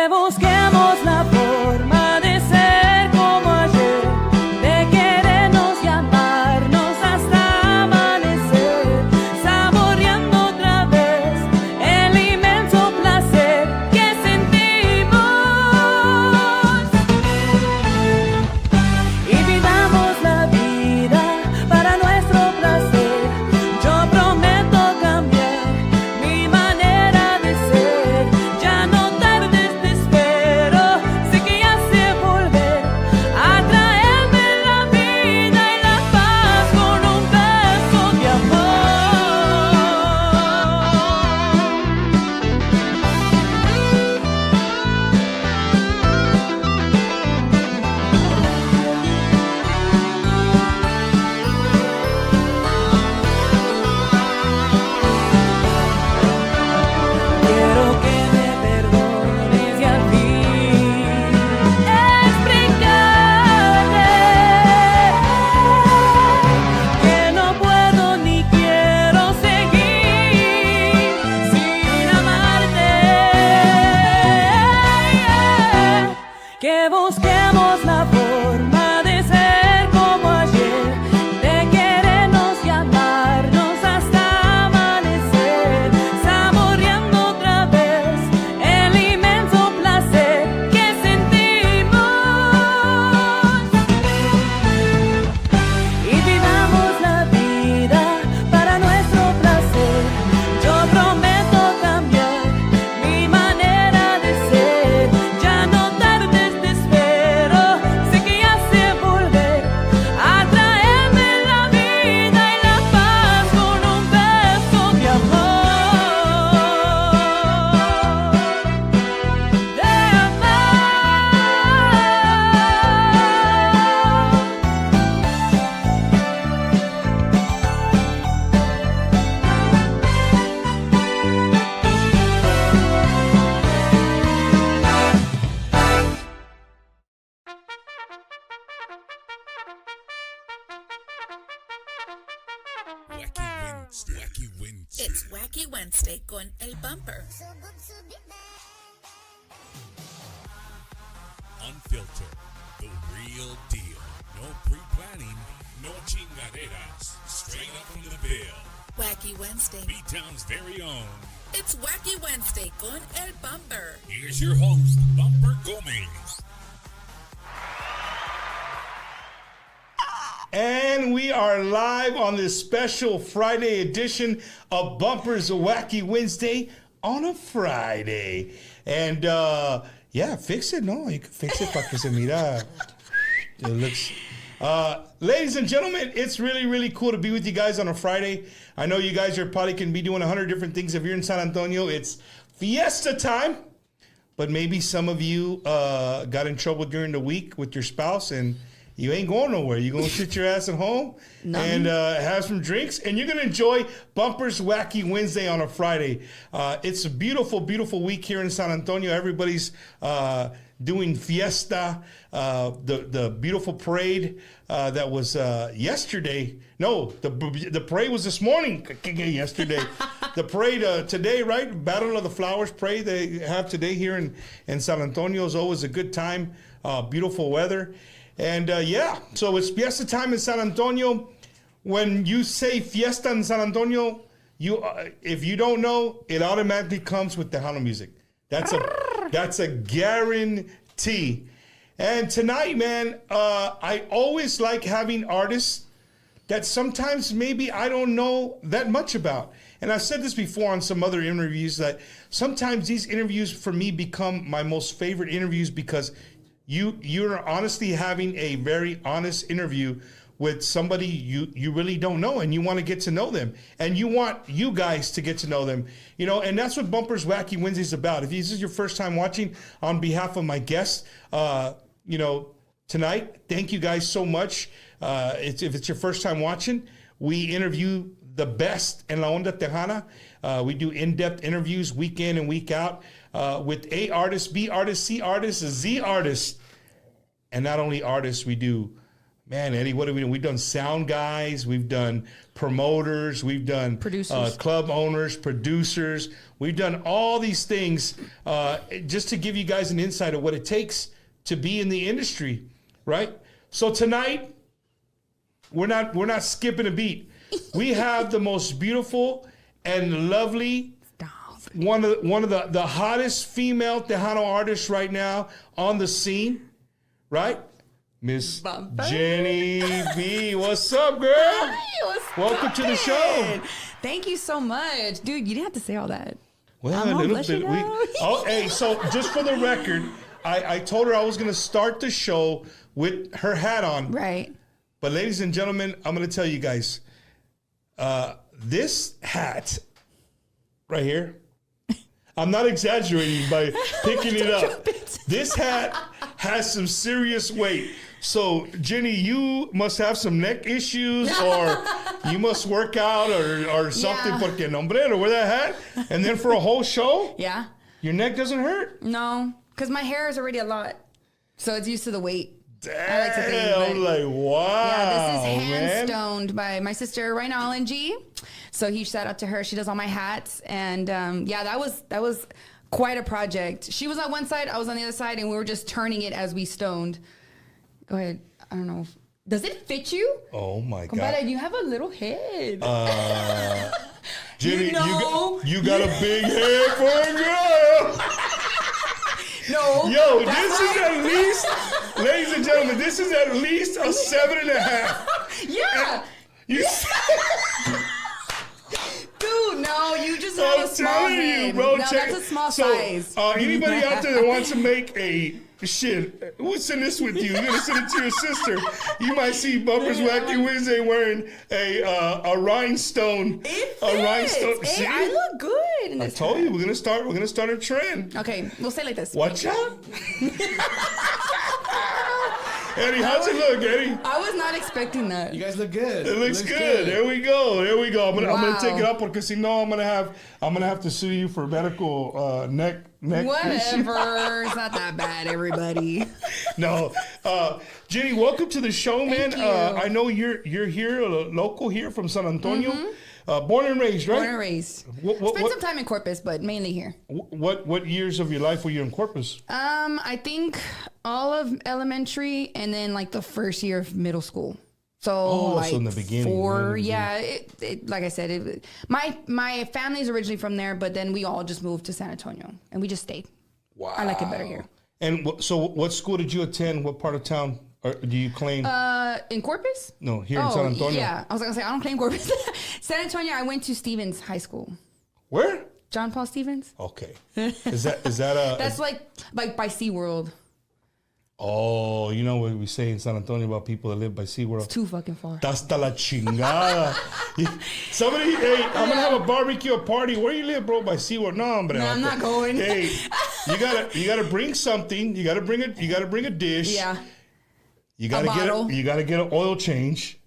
Que busquemos la forma de ser como ayer, de querernos y amarnos hasta amanecer, saboreando otra vez el inmenso placer que sentimos. Y vivamos la vida para nuestro placer. Yo prometo cambiar mi manera de ser. Ya no tardes, te espero. Sé que ya sé volver a traerme la vida y la paz con un beso de amor. Quiero que me perdones y al fin explicarte que no puedo ni quiero seguir sin amarte. Que busquemos la forma de ser como ayer, de querernos y amarnos hasta amanecer, saboreando otra vez el inmenso placer que sentimos. Y vivamos la vida para nuestro placer. Yo prometo cambiar mi manera de ser. Ya no tardes, te espero. Sé que ya sé volver a traerme la vida y la paz con un beso de amor. De Wacky Wednesday. It's Wacky Wednesday con el bumper. Unfiltered, the real deal. No pre-planning, no chingaderas. Straight up from the bill. Wacky Wednesday. B-Town's very own. It's Wacky Wednesday con el bumper. Here's your host, Bumper Gomez. And we are live on this special Friday edition of Bumper's Wacky Wednesday on a Friday. And yeah, fix it. No, you can fix it para que se mira. It looks. Ladies and gentlemen, it's really, really cool to be with you guys on a Friday. I know you guys are probably can be doing 100 different things. If you're in San Antonio, it's fiesta time. But maybe some of you got in trouble during the week with your spouse and you ain't going nowhere. You're going to sit your ass at home and have some drinks. And you're going to enjoy Bumper's Wacky Wednesday on a Friday. It's a beautiful, beautiful week here in San Antonio. Everybody's doing fiesta. The beautiful parade that was yesterday. No, the parade was this morning. Yesterday. The parade today, right? Battle of the Flowers parade they have today here in San Antonio is always a good time. Beautiful weather. And yeah, so it's fiesta time in San Antonio. When you say fiesta in San Antonio, if you don't know, it automatically comes with Tejano music. That's a guarantee. And tonight, man, I always like having artists that sometimes maybe I don't know that much about. And I've said this before on some other interviews that sometimes these interviews for me become my most favorite interviews because you're honestly having a very honest interview with somebody you really don't know, and you want to get to know them, and you want you guys to get to know them, you know, and that's what Bumper's Wacky Wednesday is about. If this is your first time watching, on behalf of my guests, you know, tonight, thank you guys so much. If it's your first time watching, we interview the best en la onda tejana. We do in-depth interviews week in and week out with A artists, B artists, C artists, Z artists. And not only artists, we do Man, Eddie, what have we done? We've done sound guys, we've done promoters, we've done Producers. Club owners, producers. We've done all these things just to give you guys an insight of what it takes to be in the industry, right? So tonight, we're not skipping a beat. We have the most beautiful and lovely, one of the hottest female Tejano artists right now on the scene, right? Miss Bumper. Jenny B. What's up, girl? Hey, what's Welcome to the show. Thank you so much. Dude, you didn't have to say all that. Well, I'm a all little blushing bit. now. Oh, hey, so just for the record, I told her I was going to start the show with her hat on. Right. But ladies and gentlemen, I'm going to tell you guys, this hat right here, I'm not exaggerating by picking it up. This hat has some serious weight. So, Jenny, you must have some neck issues or you must work out or something. Yeah. Porque nombrero, wear that hat. And then for a whole show, Yeah. your neck doesn't hurt? No, because my hair is already a lot. So it's used to the weight. I like to think, Damn, I'm but- like, wow, Yeah, this is hand man. stoned by my sister Rhinal G. So huge shout out to her. She does all my hats, and yeah, that was quite a project. She was on one side, I was on the other side, and we were just turning it as we stoned. Go ahead. I don't know. Does it fit you? Oh my Compadre, God. you have a little head. Jenny, You know. you got a big head for a girl. No. Yo, that's this is right. at least, ladies and gentlemen, this is at least a 7.5. Yeah. You Dude, no, you just have I'm a small telling you, head. bro. No, check. that's a small so, size. Anybody out there that wants to make a shit, we'll send this with you. You're gonna send it to your sister. You might see Bumpers Wacky Wednesday wearing a rhinestone. It A fits. rhinestone. Hey, See? I look good in I this told hat. you we're gonna start a trend. Okay, we'll say it like this. Watch out. Eddie, how's it look, Eddie? I was not expecting that. You guys look good. It looks good. There we go. I'm gonna Wow. take it up because you know I'm gonna have to sue you for medical neck issue. Whatever. It's not that bad, everybody. No, Jenny, welcome to the show, man. you. I know you're here, local here from San Antonio, born and raised, right? Born and raised. Spent some time in Corpus, but mainly here. What years of your life were you in Corpus? I think all of elementary and then like the first year of middle school. So like so in the beginning, four, yeah, yeah. It like I said, my family's originally from there, but then we all just moved to San Antonio and we just stayed. Wow. I like it better here. And so, what school did you attend? What part of town do you claim? In Corpus? No, here in San Antonio. Yeah, I was gonna say I don't claim Corpus. San Antonio. I went to Stevens High School. Where? John Paul Stevens. Okay. Is that a? That's like by SeaWorld. Oh, you know what we say in San Antonio about people that live by SeaWorld? Too fucking far. Hasta la chingada. Somebody, hey, I'm gonna have a barbecue party. Where you live, bro? By SeaWorld? No, hombre. No, I'm not going. Hey, you gotta bring something. You gotta bring a dish. Yeah. You gotta bottle. get an oil change.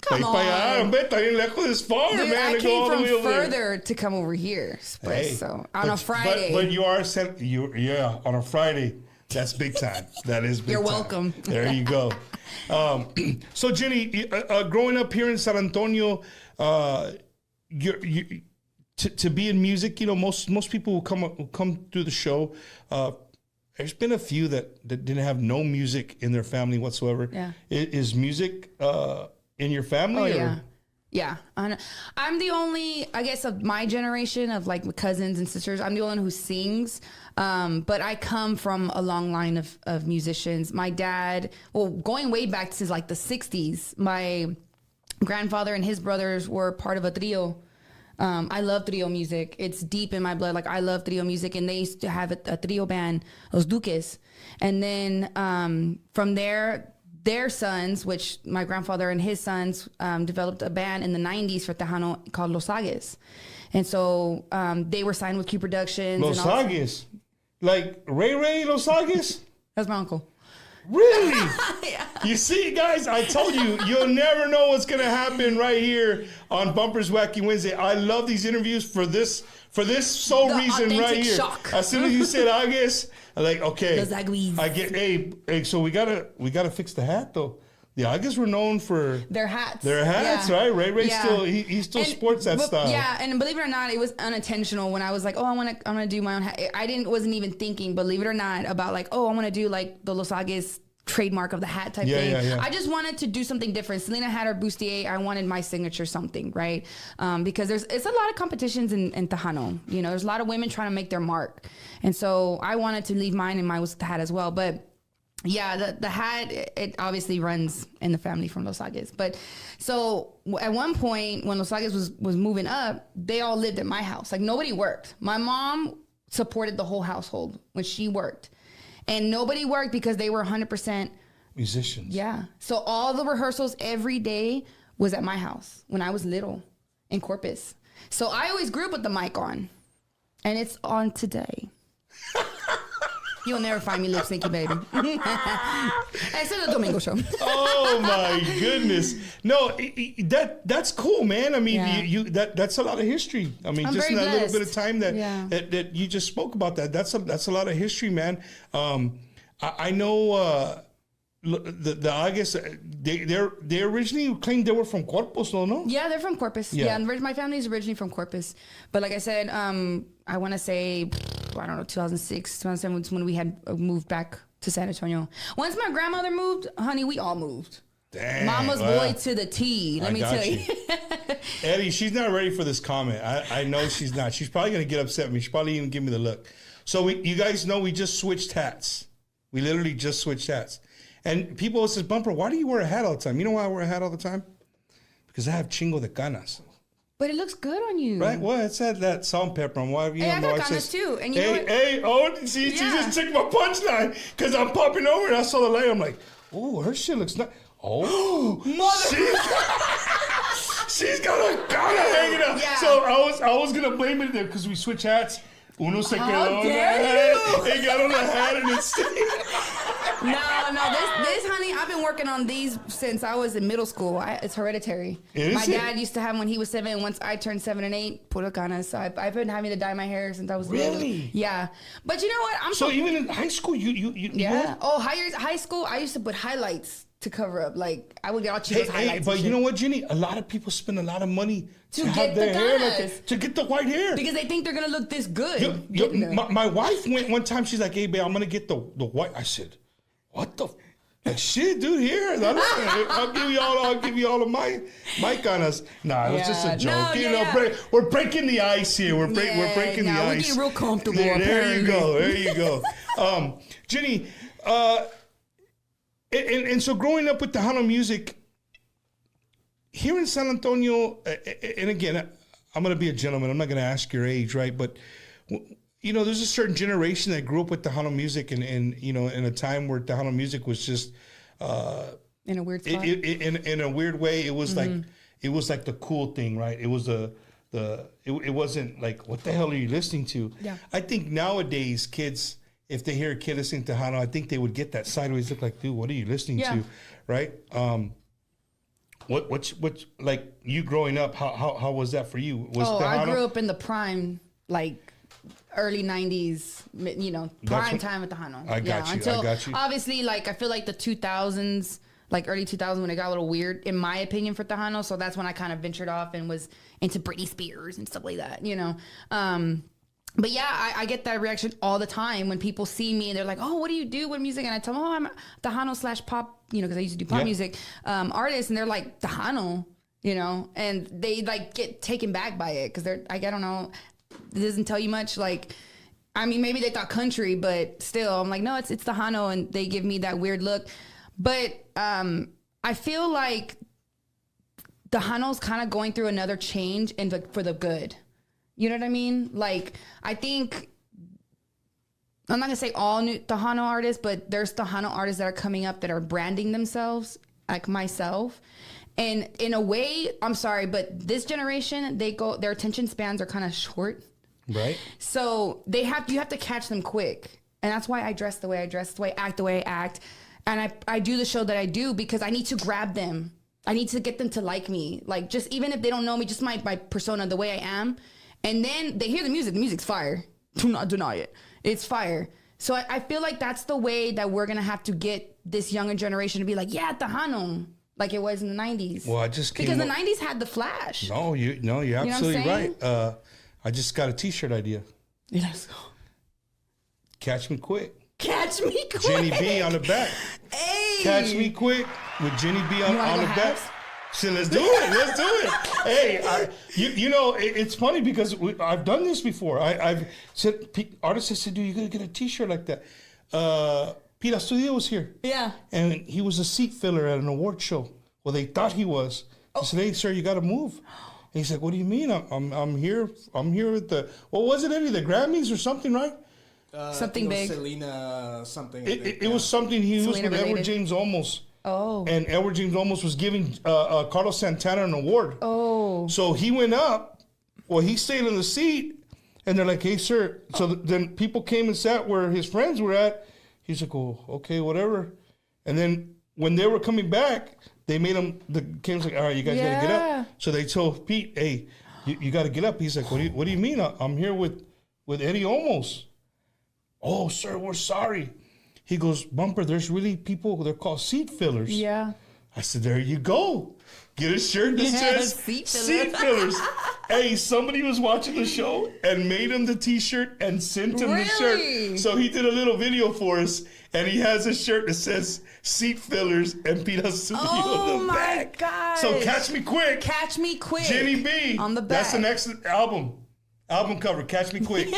Come on. Hombre, está bien lejos this far, Dude, man. I to go came all the from way over there. further to come over here. Hey, So on a Friday. But you are sent. Yeah, on a Friday. That's big time. That is big You're time. welcome. There you go. So Jenny, growing up here in San Antonio, to be in music, you know, most people who come through the show. There's been a few that didn't have no music in their family whatsoever. Yeah. Is music in your family? Oh or? yeah. Yeah, I'm the only, I guess, of my generation of like cousins and sisters. I'm the only one who sings, but I come from a long line of musicians. My dad, well, going way back since like the 60s, my grandfather and his brothers were part of a trio. I love trio music. It's deep in my blood. Like I love trio music, and they used to have a trio band, Los Duques. And then from there, their sons, which my grandfather and his sons developed a band in the 90s for Tejano called Los Agues. And so they were signed with Q Productions. Los and all- Agues. Like Ray Los Agues? That's my uncle. Really? Yeah. You see, guys, I told you, you'll never know what's going to happen right here on Bumpers Wacky Wednesday. I love these interviews for this sole The reason right authentic here. shock. As soon as you said Agues, I'm like, okay. Los Agues. I get, hey, so we gotta fix the hat though. the Agas were known for their hats. Yeah. Right? Ray Yeah. still he still sports that style. Yeah, and believe it or not, it was unintentional when I was like, oh, I'm gonna do my own hat. I wasn't even thinking, believe it or not, about like, oh, I want to do like the Los Agas trademark of the hat type thing. Yeah. I just wanted to do something different. Selena had her bustier. I wanted my signature something, right? Because it's a lot of competitions in Tejano. You know, there's a lot of women trying to make their mark. And so I wanted to leave mine, and mine was the hat as well. But yeah, the hat, it obviously runs in the family from Los Agas. But so at one point when Los Agas was moving up, they all lived at my house. Like nobody worked. My mom supported the whole household when she worked. And nobody worked because they were 100% musicians. Yeah. So all the rehearsals every day was at my house when I was little in Corpus. So I always grew up with the mic on. And it's on today. You'll never find me lip syncing, baby. It's in the Domingo show. Oh my goodness! No, that's cool, man. I mean, Yeah. that's a lot of history. I mean, I'm just in very that little bit blessed. of time that, Yeah. that you just spoke about that's a lot of history, man. I know the Agas they originally claimed they were from Corpus, no? Yeah, they're from Corpus. Yeah. Yeah, and my family is originally from Corpus. But like I said, I want to say, I don't know, 2006, 2007 was when we had moved back to San Antonio. Once my grandmother moved, honey, we all moved. Damn, Mama's wow. boy to the T. Let me got tell you. Eddie, she's not ready for this comment. I know she's not. She's probably going to get upset with me. She's probably even give me the look. So you guys know we just switched hats. We literally just switched hats. And people always says, Bumper, why do you wear a hat all the time? You know why I wear a hat all the time? Because I have chingo de canas. But it looks good on you. Right? Well, it's that salt and pepper. And why, you Hey, know, I my got wife canas says, too. And you know what? Hey, oh, see, she Yeah. just took my punchline because I'm popping over and I saw the light. I'm like, oh, her shit looks nice. Oh, she's got a Ghana hanging out. Yeah. So I was gonna blame it because we switch hats. Uno se How quedó on the dare hat. He got on the hat and it's No, this honey, I've been working on these since I was in middle school. It's hereditary. Is My it? dad used to have them when he was 7. And once I turned 7 and 8, puro canas. So I've been having to dye my hair since I was little. Really? Yeah. But you know what? I'm So even in high school, you yeah. Oh, high school, I used to put highlights to cover up. Like I would get all Cheetos highlights. but and you shit. know what, Jenny? A lot of people spend a lot of money To have get their the hair canas. to get the white hair. Because they think they're gonna look this good. Yo, my wife went one time. She's like, "Hey, babe, I'm gonna get the white." I said, "What the?" Like, shit, dude. Here, I'll give you all of my canas. Nah, it was just a Yeah. joke. No, you yeah. know, we're breaking the ice here. We're breaking the we're ice. getting real comfortable. There you apparently. go. There you go. Jenny, and so growing up with Tejano music here in San Antonio, and again, I'm going to be a gentleman. I'm not going to ask your age, right? But you know, there's a certain generation that grew up with Tejano music, and you know, in a time where Tejano music was just In a weird spot. in a weird way, it was like the cool thing, right? It was it wasn't like, what the hell are you listening to? Yeah. I think nowadays kids, if they hear a kid listening to Tejano, I think they would get that sideways look, like, dude, what are you listening Yeah. to, right? What's like you growing up? How was that for you? Was I Tejano? grew up in the prime, like early 90s, you know, That's prime what- time with Tejano. I got you, I Until got you. obviously, like I feel like the 2000s, like early 2000s, when it got a little weird, in my opinion, for Tejano. So that's when I kind of ventured off and was into Britney Spears and stuff like that, you know. But yeah, I get that reaction all the time when people see me and they're like, "Oh, what do you do with music?" And I tell them, "Oh, I'm a Tejano/pop," you know, because I used to do pop Yeah. music artist, and they're like, "Tejano," you know, and they like get taken back by it because they're like, I don't know, it doesn't tell you much. Like, I mean, maybe they thought country, but still, I'm like, no, it's Tejano, and they give me that weird look. But I feel like Tejano's kind of going through another change for the good. You know what I mean? Like, I think, I'm not going to say all new Tejano artists, but there's Tejano artists that are coming up that are branding themselves, like myself. And in a way, I'm sorry, but this generation, their attention spans are kind of short. Right. So you have to catch them quick. And that's why I dress the way I dress, the way I act the way I act. And I do the show that I do because I need to grab them. I need to get them to like me. Like, just even if they don't know me, just my persona, the way I am. And then they hear the music. The music's fire. Do not deny it. It's fire. So I feel like that's the way that we're gonna have to get this younger generation to be like, yeah, Tejano, like it was in the 90s. Well, I just came because up- the 90s had the flash. No, you're absolutely saying? right. I just got a T-shirt idea. Yes. Catch me quick. Catch me quick. Jenny B on the back. Hey. Catch me quick with Jenny B on wanna the go back. halves? So let's do it. Let's do it. Hey, you know, it's funny because I've done this before. I've said, artists have said, dude, you got to get a T-shirt like that. Pita Studio was here. Yeah. And he was a seat filler at an award show. Well, they thought he was. I said, hey, sir, you got to move. And he's like, what do you mean? I'm here. I'm here with the, what was it, Eddie? The Grammys or something, right? Something big. Selena something. It was something he was Selena with Edward related. James Olmos. Oh. And Edward James Olmos was giving Carlos Santana an award. Oh. So he went up. Well, he stayed in the seat. And they're like, hey, sir. So then people came and sat where his friends were at. He's like, oh, okay, whatever. And then when they were coming back, they made him, the Kim's like, all right, you guys got to get Yeah. up. So they told Pete, hey, you got to get up. He's like, what do you mean? I'm here with Eddie Olmos. Oh, sir, we're sorry. He goes, Bumper, there's really people, they're called seat fillers. Yeah. I said, there you go. Get a shirt that Yeah, says seat filler. seat fillers. Hey, somebody was watching the show and made him the T-shirt and sent him the Really? shirt. So he did a little video for us, and he has a shirt that says seat fillers and Pita Studio Oh on the my back. gosh. So catch me quick. Catch me quick. Jenny B. On the back. That's the next album cover. Catch me quick.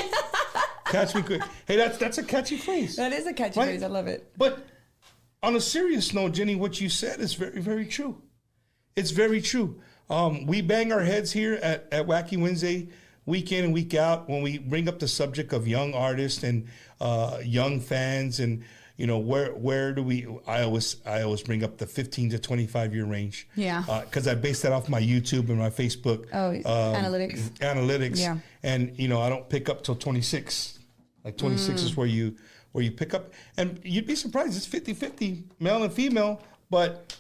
Catch me quick. Hey, that's a catchy phrase. That is a catchy Right? phrase. I love it. But on a serious note, Jenny, what you said is very, very true. It's very true. We bang our heads here at Wacky Wednesday, week in and week out, when we bring up the subject of young artists and young fans, and you know where do we? I always bring up the 15 to 25 year range. Yeah. Because I base that off my YouTube and my Facebook. Analytics. Analytics. Yeah. And you know I don't pick up till 26. Like 26 is where you pick up, and you'd be surprised. It's 50-50, male and female, but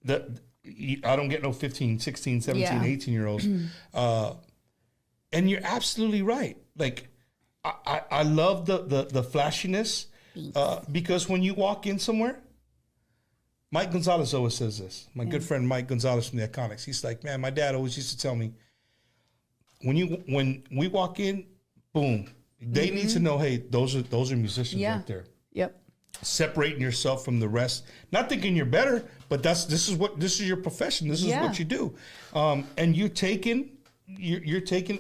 I don't get no 15, 16, 17, Yeah. 18-year-olds. And you're absolutely right. Like, I love the flashiness because when you walk in somewhere, Mike Gonzalez always says this. My good friend Mike Gonzalez from the Iconics. He's like, man, my dad always used to tell me, when we walk in, boom, they need to know, hey, those are musicians Yeah. right there. Yep. Separating yourself from the rest, not thinking you're better, but this is your profession. This is Yeah. what you do, and you're taking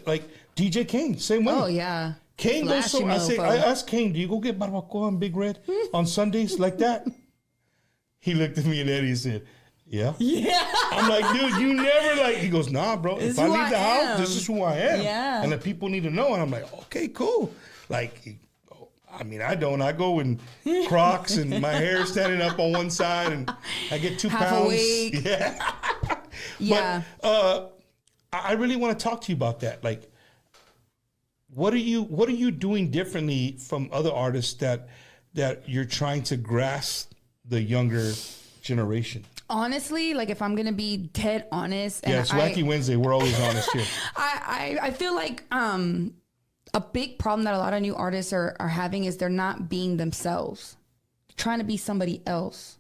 like DJ Kane, same way. Oh yeah. Kane goes so. Flashy I mofo. asked Kane, do you go get barbacoa and Big Red on Sundays like that? He looked at me and Eddie said, yeah. Yeah. I'm like, dude, you never like. He goes, nah, bro. This If is I who leave I the house, am. this is who I am. Yeah. And the people need to know. And I'm like, okay, cool. Like, I mean, I don't. I go in Crocs and my hair standing up on one side, and I get 2 Half pounds. awake. Yeah. Yeah. But I really want to talk to you about that. Like, what are you doing differently from other artists that you're trying to grasp the younger generation? Honestly, like if I'm gonna be dead honest, and Yeah, it's Wacky Wednesday. We're always honest here. I feel like a big problem that a lot of new artists are having is they're not being themselves, trying to be somebody else.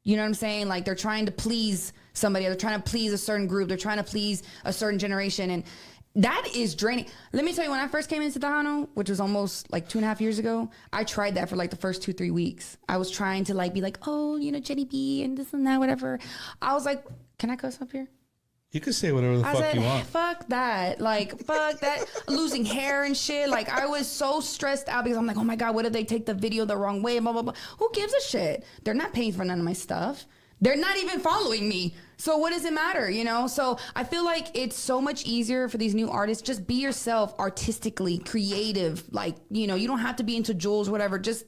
You know what I'm saying? Like they're trying to please somebody, they're trying to please a certain group, they're trying to please a certain generation, and that is draining. Let me tell you, when I first came into Tejano, which was almost like 2.5 years ago, I tried that for like the first 2-3 weeks. I was trying to like be like, oh, you know, Jenny B and this and that, whatever. I was like, can I cuss up here? You can say whatever the I fuck said, you want. fuck that. Like, fuck that. Losing hair and shit. Like, I was so stressed out because I'm like, oh my God, what if they take the video the wrong way? Blah, blah, blah. Who gives a shit? They're not paying for none of my stuff. They're not even following me. So what does it matter, you know? So I feel like it's so much easier for these new artists. Just be yourself artistically, creative. Like, you know, you don't have to be into jewels, whatever. Just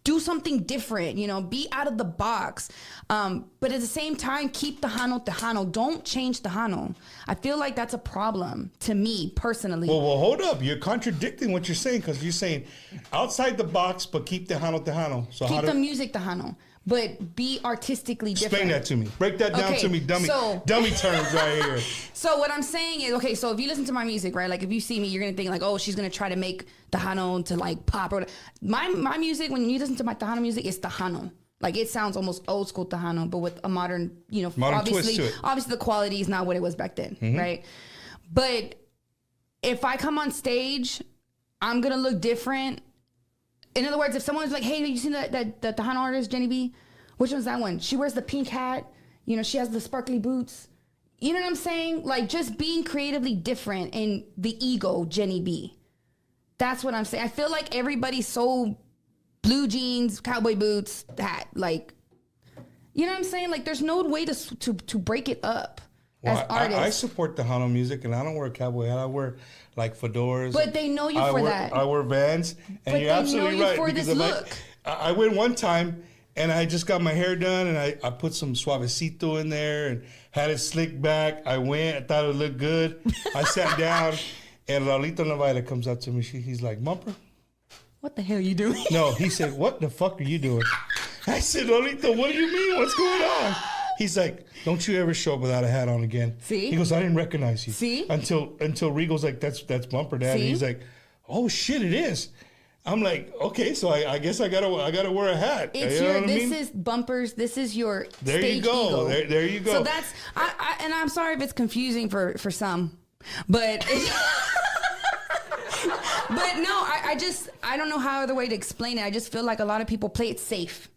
do something different, you know, be out of the box. But at the same time, keep Tejano. Don't change Tejano. I feel like that's a problem to me personally. Well, hold up. You're contradicting what you're saying because you're saying outside the box, but keep Tejano. So Keep the music Tejano. but be artistically different. Explain that to me. Break that down to me, dummy. Dummy terms right here. So what I'm saying is, okay, so if you listen to my music, right, like if you see me, you're gonna think like, oh, she's gonna try to make Tejano to like pop or whatever. My music, when you listen to my Tejano music, it's Tejano. Like it sounds almost old school Tejano, but with a modern, modern twist to it. Obviously the quality is not what it was back then, right? But if I come on stage, I'm gonna look different. In other words, if someone's like, hey, you seen the Tejano artist, Jenny B? Which one's that one? She wears the pink hat. She has the sparkly boots. You know what I'm saying? Like just being creatively different in the ego, Jenny B. That's what I'm saying. I feel like everybody's so blue jeans, cowboy boots, hat. Like, you know what I'm saying? Like there's no way to break it up as artists. I support Tejano music, and I don't wear a cowboy hat. I wear like fedoras. But they know you for that. I wear Vans, and but you're absolutely right. For this look. I went one time, and I just got my hair done, and I put some suavecito in there, and had it slicked back. I thought it would look good. I sat down, and Raulito Navaira comes up to me. He's like, Mumper? What the hell are you doing? No, he said, what the fuck are you doing? I said, Raulito, what do you mean? What's going on? He's like, don't you ever show up without a hat on again. See? He goes, I didn't recognize you. See? Until Regal's like, that's Bumper, Dad. See? And he's like, oh shit, it is. I'm like, okay, so I guess I gotta wear a hat. It's this is Bumpers. This is your there stage you go. ego. There you go. So that's and I'm sorry if it's confusing for some, but but no, I don't know how other way to explain it. I just feel like a lot of people play it safe.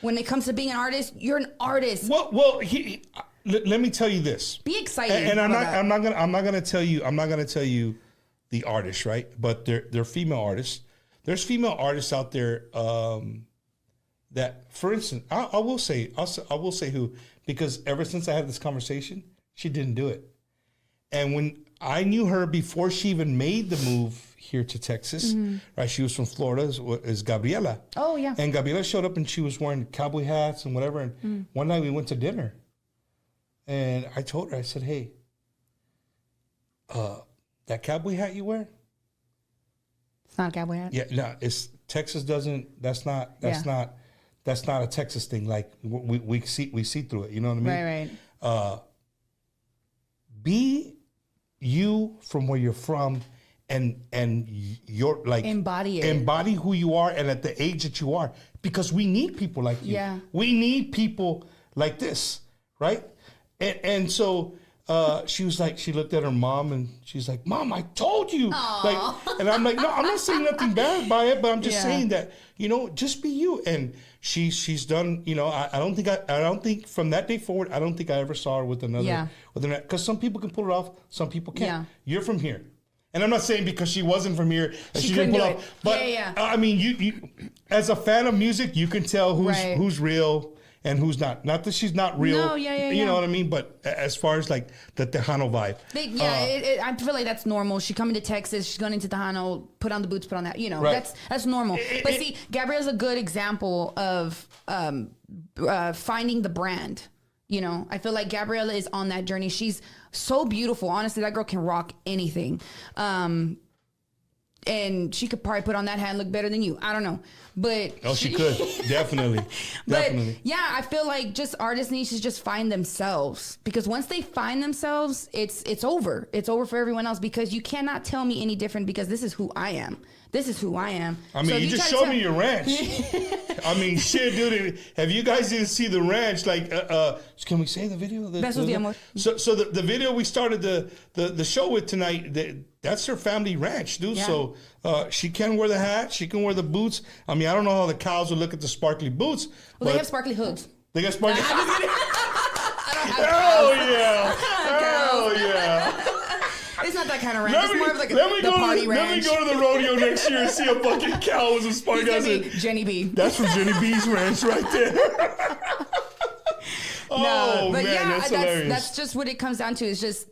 When it comes to being an artist, you're an artist. Well, let me tell you this. Be excited. And I'm not gonna tell you the artist, right? But they're female artists. There's female artists out there that, for instance, I will say who, because ever since I had this conversation, she didn't do it. And when I knew her before she even made the move here to Texas, right? She was from Florida, is Gabriela. Oh, yeah. And Gabriela showed up and she was wearing cowboy hats and whatever. And one night we went to dinner. And I told her, I said, hey, that cowboy hat you wear? It's not a cowboy hat. Yeah, no, Texas doesn't, that's not a Texas thing. Like we see through it, you know what I mean? Right. Be you from where you're from, and you're like embody it. Embody who you are, and at the age that you are, because we need people like you. Yeah. We need people like this, right? And so she was like, she looked at her mom and she's like, Mom, I told you. Aww. Like, and I'm like, no, I'm not saying nothing bad by it, but I'm just saying that, just be you. And she's done, I don't think from that day forward, I don't think I ever saw her with another, because some people can pull it off, some people can't. Yeah. You're from here. And I'm not saying because she wasn't from here that she didn't pull off. But I mean, you as a fan of music, you can tell who's real and who's not. Not that she's not real. No, you know what I mean? But as far as like the Tejano vibe. I feel like that's normal. She coming to Texas, she's going into Tejano, put on the boots, put on that. Right. That's normal. But see, Gabrielle's a good example of finding the brand. I feel like Gabriella is on that journey. She's so beautiful. Honestly, that girl can rock anything. And she could probably put on that hat and look better than you. I don't know. But she could. Definitely. Definitely. Yeah, I feel like just artists need to just find themselves. Because once they find themselves, it's over. It's over for everyone else, because you cannot tell me any different, because this is who I am. This is who I am. I mean, you just showed me your ranch. I mean, shit, dude. Have you guys didn't see the ranch? Like, can we say the video? Besos de amor. So the video we started the show with tonight, that's her family ranch, dude. Yeah. So she can wear the hat. She can wear the boots. I mean, I don't know how the cows would look at the sparkly boots. Well, they have sparkly hooves. They got sparkly. Hell yeah! Hell yeah! It's not that kind of ranch. It's more of like the party ranch. Let me go to the rodeo next year and see a fucking cow with some sparkly. Jenny B. That's from Jenny B's ranch right there. But man, that's hilarious. That's just what it comes down to. It's just,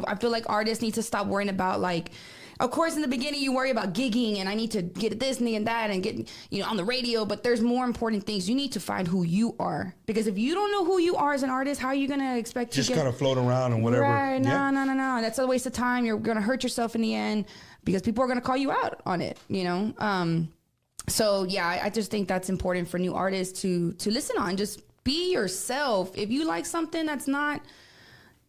I feel like artists need to stop worrying about, like, of course, in the beginning, you worry about gigging and I need to get this and that and get, on the radio. But there's more important things. You need to find who you are. Because if you don't know who you are as an artist, how are you going to expect to just kind of float around and whatever? Right. No. That's a waste of time. You're going to hurt yourself in the end because people are going to call you out on it, So yeah, I just think that's important for new artists to listen on. Just be yourself. If you like something that's not,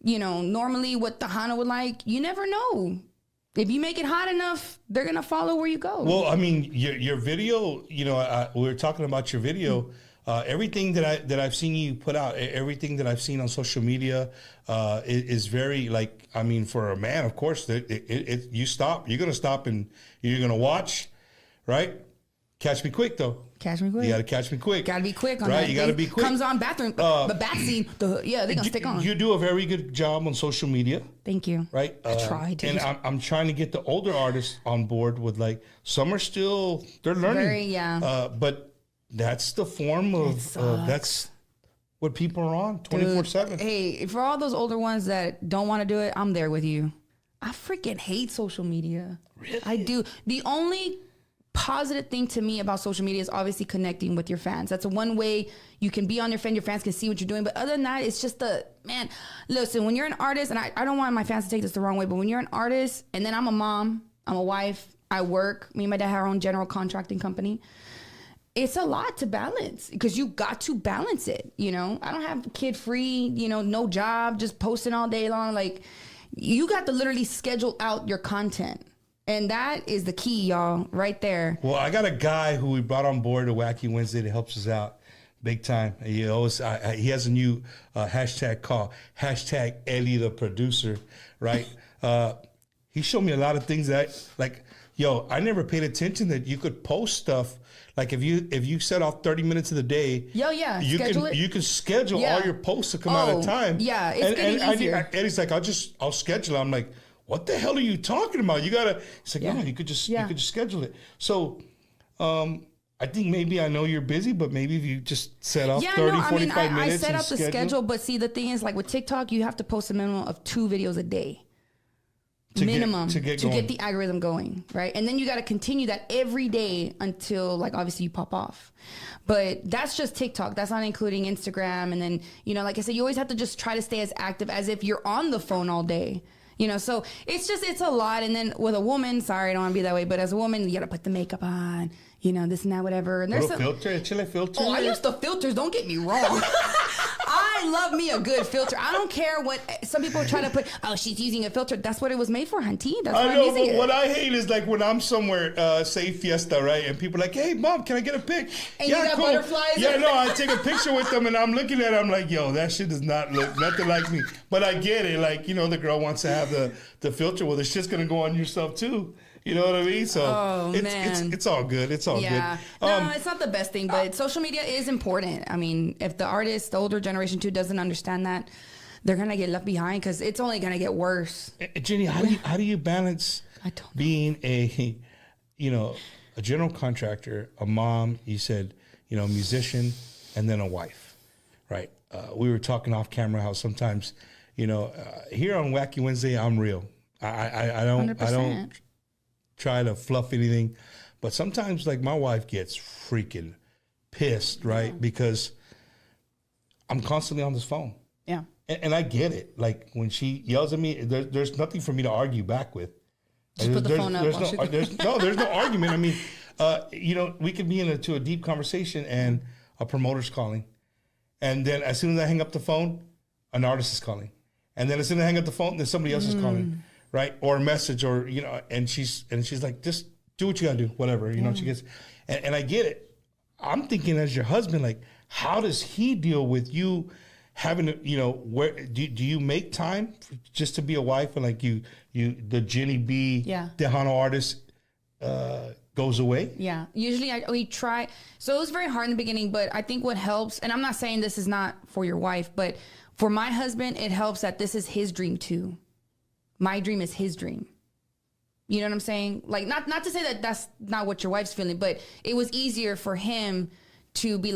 normally what Tejano would like, you never know. If you make it hot enough, they're gonna follow where you go. Well, I mean, your video. We were talking about your video. Everything that I've seen you put out, everything that I've seen on social media, is very like. I mean, for a man, of course, you stop. You're gonna stop and you're gonna watch, right? Catch me quick though. Catch me quick. You gotta catch me quick. Gotta be quick on right? that. You gotta be quick. Comes on bathroom, the bat scene. They're gonna stick on. You do a very good job on social media. Thank you. Right. I tried. And I'm trying to get the older artists on board with like some are still they're learning. But that's the form of that's what people are on 24/7. Hey, for all those older ones that don't want to do it, I'm there with you. I freaking hate social media. Really? I do. The only positive thing to me about social media is obviously connecting with your fans. That's one way you can be on your fans can see what you're doing. But other than that, it's just listen, when you're an artist, and I don't want my fans to take this the wrong way, but when you're an artist, and then I'm a mom, I'm a wife, I work, me and my dad have our own general contracting company. It's a lot to balance because you got to balance it. I don't have kid free, no job, just posting all day long. Like you got to literally schedule out your content. And that is the key, y'all, right there. Well, I got a guy who we brought on board to Wacky Wednesday that helps us out big time. He has a new hashtag called #Eddie the Producer, right? He showed me a lot of things that I never paid attention that you could post stuff. Like if you set off 30 minutes of the day, you can schedule all your posts to come out at time. Yeah, it's getting easier. Eddie's like, I'll schedule it. I'm like, what the hell are you talking about? You gotta. It's like, no, you could just schedule it. So, I think maybe I know you're busy, but maybe if you just set up 45 minutes. I set up the schedule, but see, the thing is, like with TikTok, you have to post a minimum of 2 videos a day. To get the algorithm going, right? And then you got to continue that every day until obviously you pop off. But that's just TikTok. That's not including Instagram. And then, like I said, you always have to just try to stay as active as if you're on the phone all day. So it's a lot. And then with a woman, sorry, I don't want to be that way, but as a woman, you got to put the makeup on, this and that, whatever. And there's a chile filter. Oh, I use the filters. Don't get me wrong. I love me a good filter. I don't care what some people try to put. Oh, she's using a filter. That's what it was made for, hunty. That's what I'm using. But what I hate is when I'm somewhere, say Fiesta, right, and people are like, "Hey, mom, can I get a pic?" And you got butterflies. Yeah, no, I take a picture with them, and I'm looking at it. I'm like, "Yo, that shit does not look nothing like me." But I get it. The girl wants to have the filter. Well, the shit's gonna go on yourself too. You know what I mean? So it's all good. It's all good. No, it's not the best thing, but social media is important. I mean, if the older generation too doesn't understand that, they're gonna get left behind because it's only gonna get worse. Jenny, how do you balance being a general contractor, a mom? You said musician, and then a wife, right? We were talking off camera how sometimes here on Wacky Wednesday I'm real. I don't 100%. Try to fluff anything, but sometimes my wife gets freaking pissed, right? Yeah. Because I'm constantly on this phone. Yeah. And I get it. When she yells at me, there's nothing for me to argue back with. Just put the phone up. There's no argument. I mean, we could be into a deep conversation and a promoter's calling. And then as soon as I hang up the phone, an artist is calling. And then as soon as I hang up the phone, then somebody else is calling. Right, or a message, or and she's like, just do what you gotta do, whatever. She gets, and I get it. I'm thinking as your husband, how does he deal with you having to, where do you make time just to be a wife and the Jenny B Tejano artist goes away? Yeah, usually we try. So it was very hard in the beginning, but I think what helps, and I'm not saying this is not for your wife, but for my husband, it helps that this is his dream too. My dream is his dream. You know what I'm saying? Not to say that that's not what your wife's feeling, but it was easier for him to be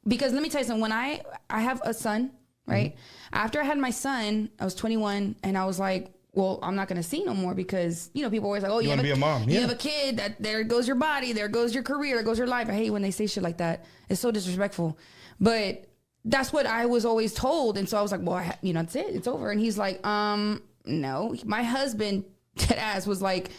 because let me tell you something. When I have a son, right? Mm-hmm. After I had my son, I was 21 and I was like, well, I'm not going to sing no more because, people are always like, oh, you want to be a mom. You have a kid, there goes your body, there goes your career, there goes your life. I hate when they say shit like that. It's so disrespectful. But that's what I was always told. And so I was like, well, that's it. It's over. And he's like, no, my husband, dead ass, was like,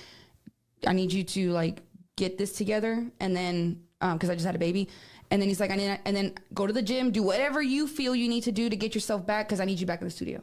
I need you to get this together, and then because I just had a baby, and then he's like, and then go to the gym, do whatever you feel you need to do to get yourself back, because I need you back in the studio.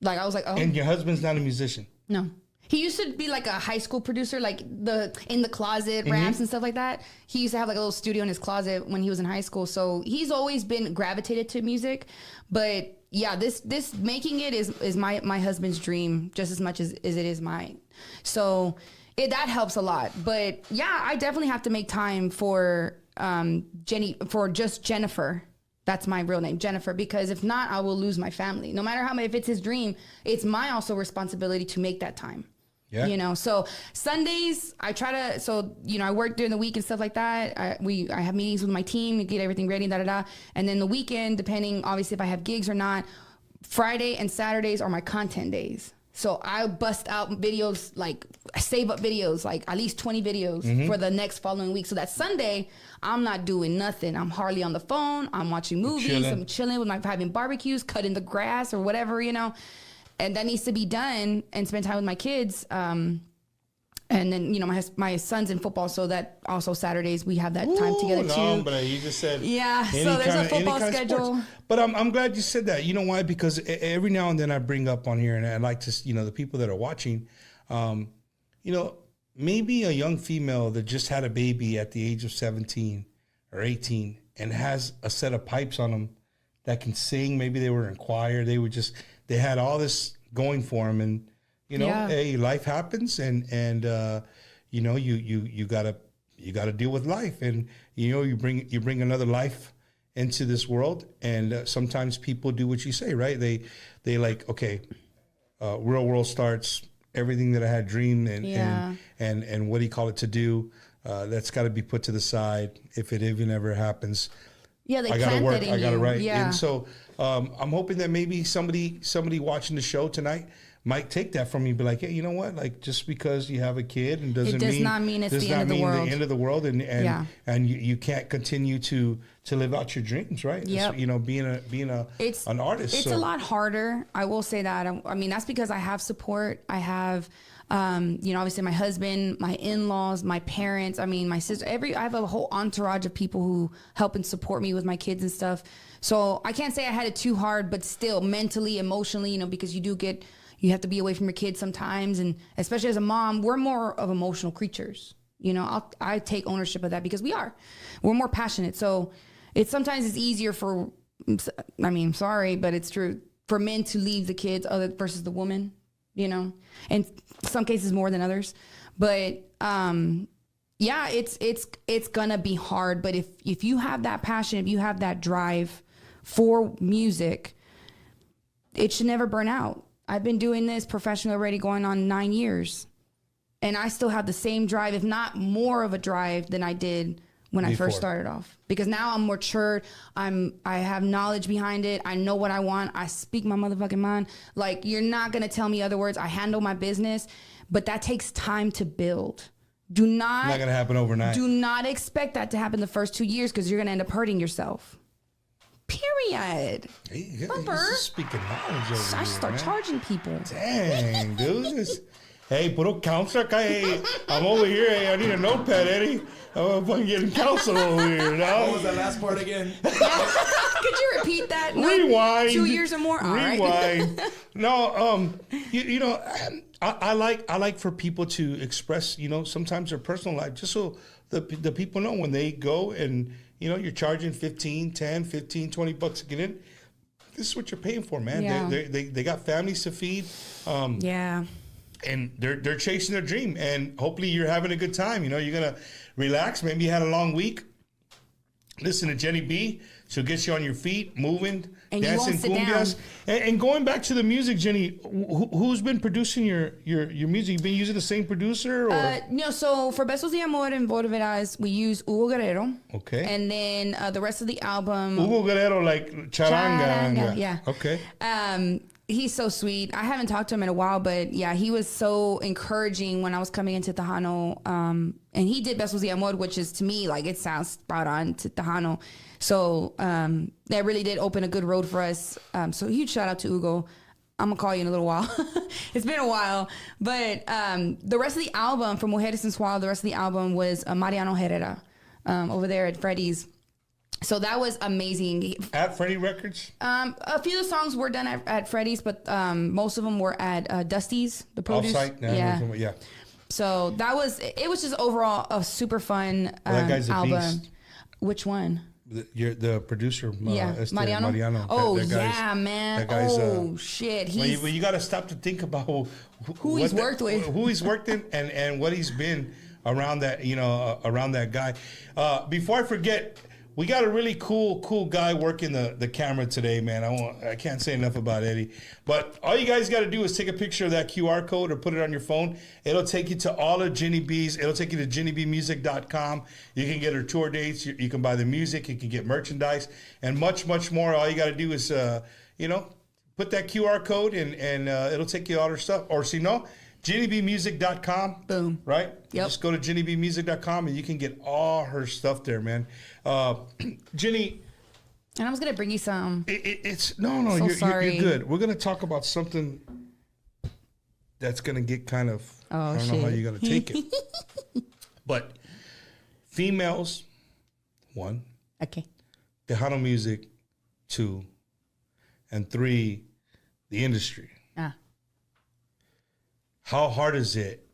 Like, I was like, oh. And your husband's not a musician? No. He used to be like a high school producer, like in the closet raps and stuff like that. He used to have like a little studio in his closet when he was in high school. So he's always been gravitated to music. But yeah, this making it is my husband's dream just as much as it is mine. So that helps a lot. But yeah, I definitely have to make time for Jennifer. That's my real name, Jennifer, because if not, I will lose my family. No matter if it's his dream, it's my also responsibility to make that time. Yeah. You know, so Sundays I try to, I work during the week and stuff like that. I have meetings with my team, get everything ready, and then the weekend, depending obviously if I have gigs or not, Friday and Saturdays are my content days. So I bust out videos, like I save up videos, like at least 20 videos for the next following week. So that Sunday, I'm not doing nothing. I'm hardly on the phone. I'm watching movies. I'm chilling with having barbecues, cutting the grass or whatever, and that needs to be done, and spend time with my kids. And then, my son's in football, so that also Saturdays we have that time together too. But you just said so there's a football schedule. But I'm glad you said that. You know why? Because every now and then I bring up on here, and I like to, the people that are watching, maybe a young female that just had a baby at the age of 17 or 18 and has a set of pipes on them that can sing. Maybe they were in choir. They had all this going for them, and hey, life happens, and you gotta deal with life, and you bring another life into this world, and sometimes people do what you say, right? They like, okay, real world starts. Everything that I had dreamed and what do you call it to do, that's got to be put to the side if it even ever happens. Yeah, I gotta work. I gotta write. Yeah. And so I'm hoping that maybe somebody watching the show tonight might take that from me and be like, hey, you know what? Like, just because you have a kid and does not mean it's the end of the world. The end of the world, and you can't continue to live out your dreams, right? Yep. Being an artist. It's a lot harder. I will say that. I mean, that's because I have support. I have, obviously my husband, my in-laws, my parents. I mean, my sister. I have a whole entourage of people who help and support me with my kids and stuff. So I can't say I had it too hard, but still mentally, emotionally, because you have to be away from your kids sometimes. And especially as a mom, we're more of emotional creatures. I take ownership of that because we're more passionate. So sometimes it's easier sorry, but it's true, for men to leave the kids versus the woman, in some cases more than others. But, it's gonna be hard. But if you have that passion, if you have that drive for music, it should never burn out. I've been doing this professionally already going on 9 years, and I still have the same drive, if not more of a drive than I did when I first started off, because now I'm matured. I have knowledge behind it. I know what I want. I speak my motherfucking mind. Like, you're not going to tell me other words. I handle my business, but that takes time to build. Not going to happen overnight. Do not expect that to happen the first 2 years, because you're going to end up hurting yourself. Period. Hey, Bumper. Speaking knowledge over I start charging people. Dang, dude. Hey, puro counsel acá. Hey, I'm over here. Hey, I need a notepad, Eddie. I'm fucking getting counsel over here. Now. What was the last part again? Could you repeat that? No, Rewind. 2 years or more. All Rewind. Right. No, I like for people to express, sometimes their personal life, just so the people know when they go and, you're charging $15, $10, $15, $20 to get in. This is what you're paying for, man. Yeah. They got families to feed. And they're chasing their dream. And hopefully you're having a good time. You're going to relax. Maybe you had a long week. Listen to Jenny B. She'll get you on your feet, moving, and dancing cumbias. And going back to the music, Jenny, who's been producing your music? You been using the same producer? Or? No, so for Besos de Amor and Volverás, we use Hugo Guerrero. Okay. And then the rest of the album. Hugo Guerrero, like charanga. Yeah. Okay. He's so sweet. I haven't talked to him in a while, but yeah, he was so encouraging when I was coming into Tejano. And he did Besos de Amor, which is, to me, like, it sounds spot on to Tejano. So that really did open a good road for us. So huge shout out to Hugo. I'm gonna call you in a little while. It's been a while, but the rest of the album from Mujeres Sensual, the rest of the album was Mariano Herrera over there at Freddie's. So that was amazing. At Freddie Records? A few of the songs were done at Freddie's, but most of them were at Dusty's, the produce. Offsite? Yeah. So it was just overall a super fun That guy's a album. beast. Which one? The producer, Mariano. Mariano. Oh, That guy's- yeah, man. that guy's, Shit. Well, He's you got to stop to think about Who he's worked with. who he's worked in, and what he's been around that, around that guy. Before I forget, we got a really cool guy working the camera today, man. I can't say enough about Eddie. But all you guys got to do is take a picture of that QR code or put it on your phone. It'll take you to all of Ginny B's. It'll take you to GinnyBmusic.com. You can get her tour dates. You can buy the music. You can get merchandise and much, much more. All you got to do is, put that QR code and it'll take you all her stuff. Or see, no, GinnyBmusic.com. Boom. Right? Yep. Just go to GinnyBmusic.com and you can get all her stuff there, man. Ginny, and I was gonna bring you some. it's So you're sorry. good. We're gonna talk about something that's gonna get kind of. I don't know how shit. you're gonna take it, but females, 1, Okay. Tejano music, 2, and 3, the industry. How hard is it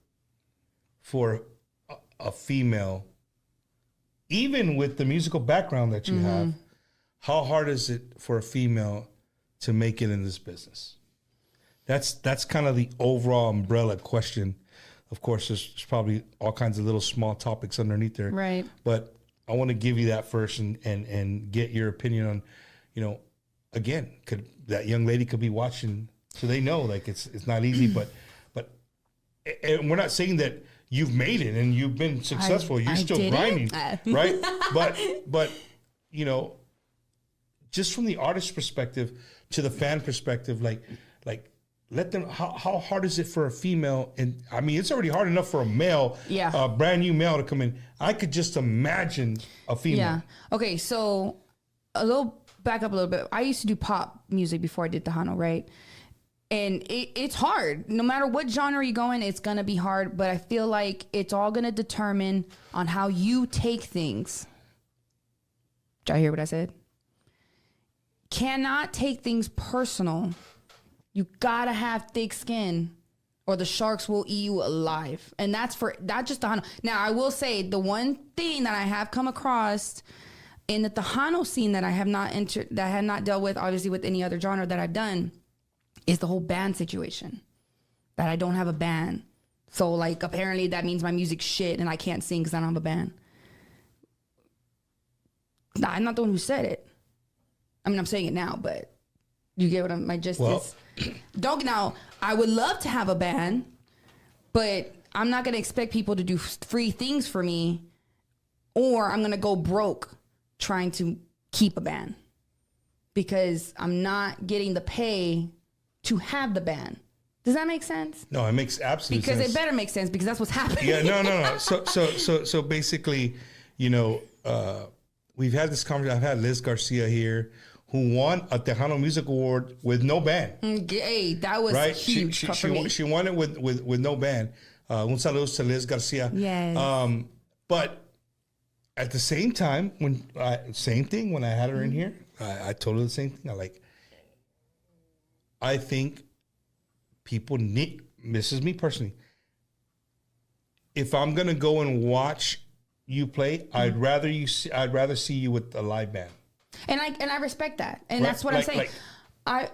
for a female, even with the musical background that you have, how hard is it for a female to make it in this business? That's kind of the overall umbrella question. Of course, there's probably all kinds of little small topics underneath there. Right. But I want to give you that first and get your opinion on, again, that young lady could be watching, so they know like it's not easy, but and we're not saying that you've made it and you've been successful. You're still didn't. grinding, right? But just from the artist perspective to the fan perspective, like let them. How hard is it for a female? And I mean, it's already hard enough for a male, a brand new male to come in. I could just imagine a female. Yeah. Okay. So back up a little bit. I used to do pop music before I did Tejano, right? And it's hard. No matter what genre you go in, it's going to be hard. But I feel like it's all going to determine on how you take things. Did y'all hear what I said? Cannot take things personal. You got to have thick skin or the sharks will eat you alive. And that's for not just Tejano. Now, I will say the one thing that I have come across in the Tejano scene that I have not that I had not dealt with, obviously, with any other genre that I've done, is the whole band situation. That I don't have a band. So, like, apparently that means my music's shit and I can't sing because I don't have a band. Nah, I'm not the one who said it. I mean, I'm saying it now, but you get what my gist is. Now, I would love to have a band, but I'm not going to expect people to do free things for me, or I'm going to go broke trying to keep a band because I'm not getting the pay to have the band. Does that make sense? No, it makes absolute sense. Because it better make sense because that's what's happening. Yeah, no. So basically, we've had this conversation. I've had Liz Garcia here, who won a Tejano Music Award with no band. Hey, that was right? huge for me. She won it with no band. Un saludo to Liz Garcia. Yes. But at the same time, when I had her in here, I told her the same thing. I think people need. This is me personally. If I'm gonna go and watch you play, I'd rather see you with a live band. And I respect that, and Right? that's what I'm saying.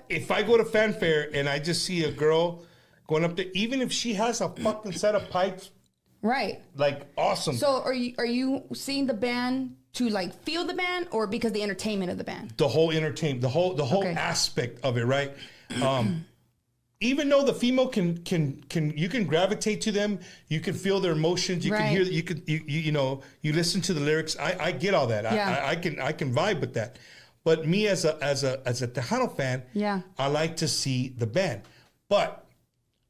If I go to fanfare and I just see a girl going up there, even if she has a fucking set of pipes, right? like awesome. So are you seeing the band to like feel the band, or because the entertainment of the band? The whole entertainment, the whole Okay. aspect of it, right? Even though the female can you can gravitate to them, you can feel their emotions, you can Right. hear, you listen to the lyrics. I get all that. Yeah. I can vibe with that. But me as a Tejano fan, Yeah. I like to see the band. But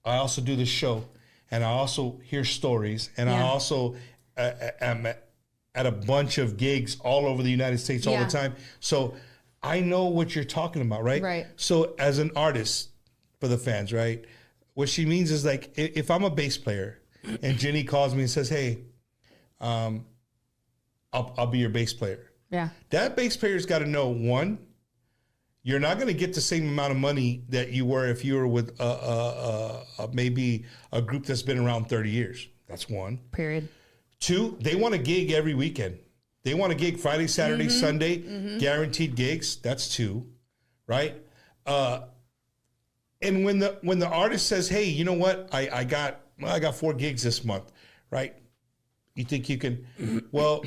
I also do the show, and I also hear stories, and I Yeah. also am at a bunch of gigs all over the United States all Yeah. the time. So I know what you're talking about, right? Right. So as an artist, for the fans, right? What she means is like, if I'm a bass player and Jenny calls me and says, hey, I'll be your bass player. Yeah. That bass player's got to know, one, you're not going to get the same amount of money that you were if you were with maybe a group that's been around 30 years. That's one. Period. Two, they want a gig every weekend. They want a gig Friday, Saturday, Sunday, guaranteed gigs. That's two, right? And when the artist says, "Hey, you know what? I got 4 gigs this month," right? You think you can? Well,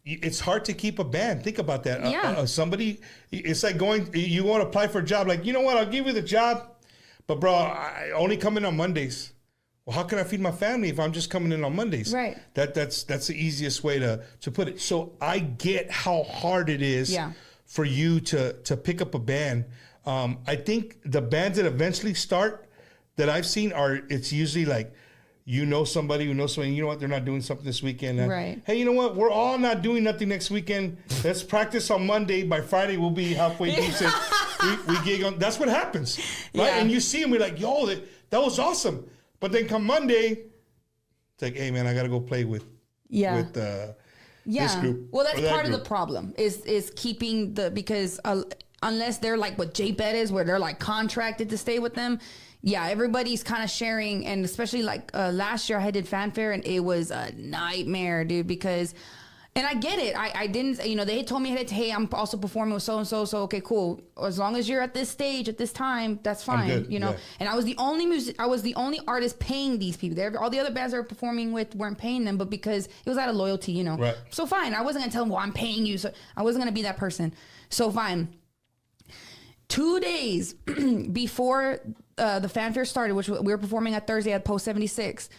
it's hard to keep a band. Think about that. Yeah. Somebody, it's like you want to apply for a job. Like, you know what? I'll give you the job, but bro, I only come in on Mondays. Well, how can I feed my family if I'm just coming in on Mondays? Right. That's the easiest way to put it. So I get how hard it is for you to pick up a band. I think the bands that eventually start that I've seen it's usually like, you know somebody who knows somebody, you know what, they're not doing something this weekend. Right. Hey, you know what, we're all not doing nothing next weekend. Let's practice on Monday. By Friday, we'll be halfway decent. we gig on. That's what happens. Right? Yeah. And you see them, we're like, yo, that was awesome. But then come Monday, it's like, hey, man, I got to go play with this group. Well, that's part group. of the problem is keeping because unless they're like what J-Bet is, where they're like contracted to stay with them. Yeah, everybody's kind of sharing, and especially like last year I did Fanfare, and it was a nightmare, dude, because, and I get it. I didn't, they had told me, hey, I'm also performing with so-and-so, so okay, cool. As long as you're at this stage at this time, that's fine, Yeah. And I was the only artist paying these people. All the other bands I were performing with weren't paying them, but because it was out of loyalty, Right. So fine, I wasn't gonna tell them, well, I'm paying you, so I wasn't gonna be that person. So fine. 2 days before the Fanfare started, which we were performing at Thursday at Post 76,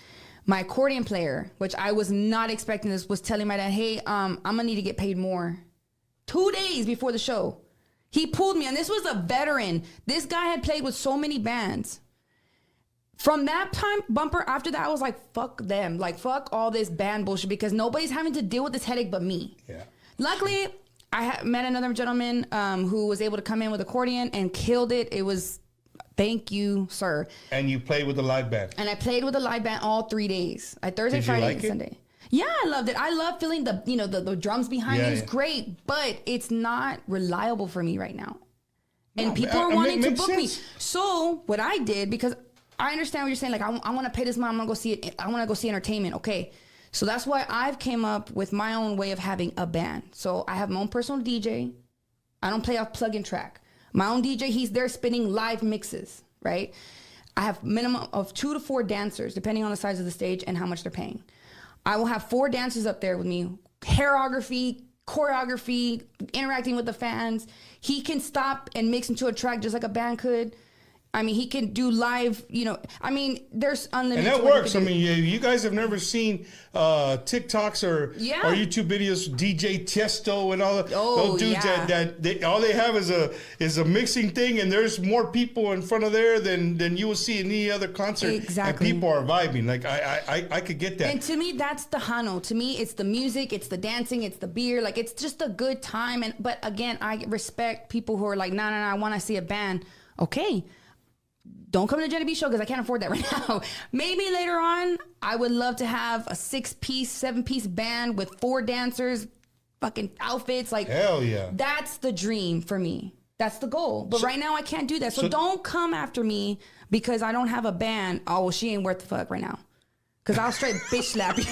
my accordion player, which I was not expecting this, was telling my dad, hey, I'm gonna need to get paid more. 2 days before the show. He pulled me, and this was a veteran. This guy had played with so many bands. From that time, Bumper, after that, I was like, fuck them. Like, fuck all this band bullshit, because nobody's having to deal with this headache but me. Yeah. Luckily, I met another gentleman who was able to come in with accordion and killed it. It was, thank you, sir. And you played with a live band. And I played with a live band all 3 days. Thursday, Did you Friday, like and it? Sunday. Yeah, I loved it. I love feeling the drums behind it. It's great, but it's not reliable for me right now. And No, people are wanting to makes book me. sense. So what I did, because I understand what you're saying, like I want to pay this money, I'm gonna go see it. I want to go see entertainment. Okay. So that's why I've came up with my own way of having a band. So I have my own personal DJ. I don't play off plug-in track. My own DJ, he's there spinning live mixes, right? I have minimum of 2 to 4 dancers, depending on the size of the stage and how much they're paying. I will have 4 dancers up there with me, hairography, choreography, interacting with the fans. He can stop and mix into a track just like a band could. I mean, he can do live, there's unlimited. And that works. I mean, you guys have never seen TikToks or YouTube videos, DJ Tiesto and all those dudes that all they have is a mixing thing, and there's more people in front of there than you will see in any other concert. Exactly. And people are vibing. Like I could get that. And to me, that's the Hano. To me, it's the music, it's the dancing, it's the beer. Like, it's just a good time. But again, I respect people who are like, no, I want to see a band. Okay. Don't come to the Jenny B show because I can't afford that right now. Maybe later on, I would love to have a 6-piece, 7-piece band with 4 dancers, fucking outfits. Like, hell yeah. That's the dream for me. That's the goal. But right now, I can't do that. So don't come after me because I don't have a band. Oh, well, she ain't worth the fuck right now. Because I'll straight bitch slap you.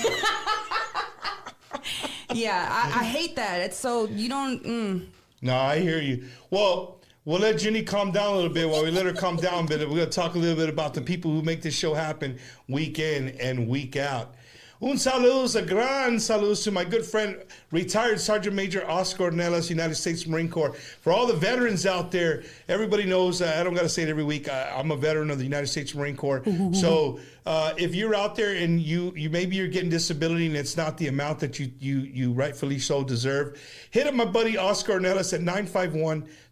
Yeah, I hate that. It's so, you don't... No, I hear you. Well... We'll let Jenny calm down a little bit. While we let her calm down a bit, we're going to talk a little bit about the people who make this show happen week in and week out. Un saludos, a gran saludos to my good friend, retired Sergeant Major Oscar Ornelas, United States Marine Corps. For all the veterans out there, everybody knows, I don't got to say it every week, I'm a veteran of the United States Marine Corps. So if you're out there and you maybe you're getting disability and it's not the amount that you rightfully so deserve, hit up my buddy Oscar Ornelas at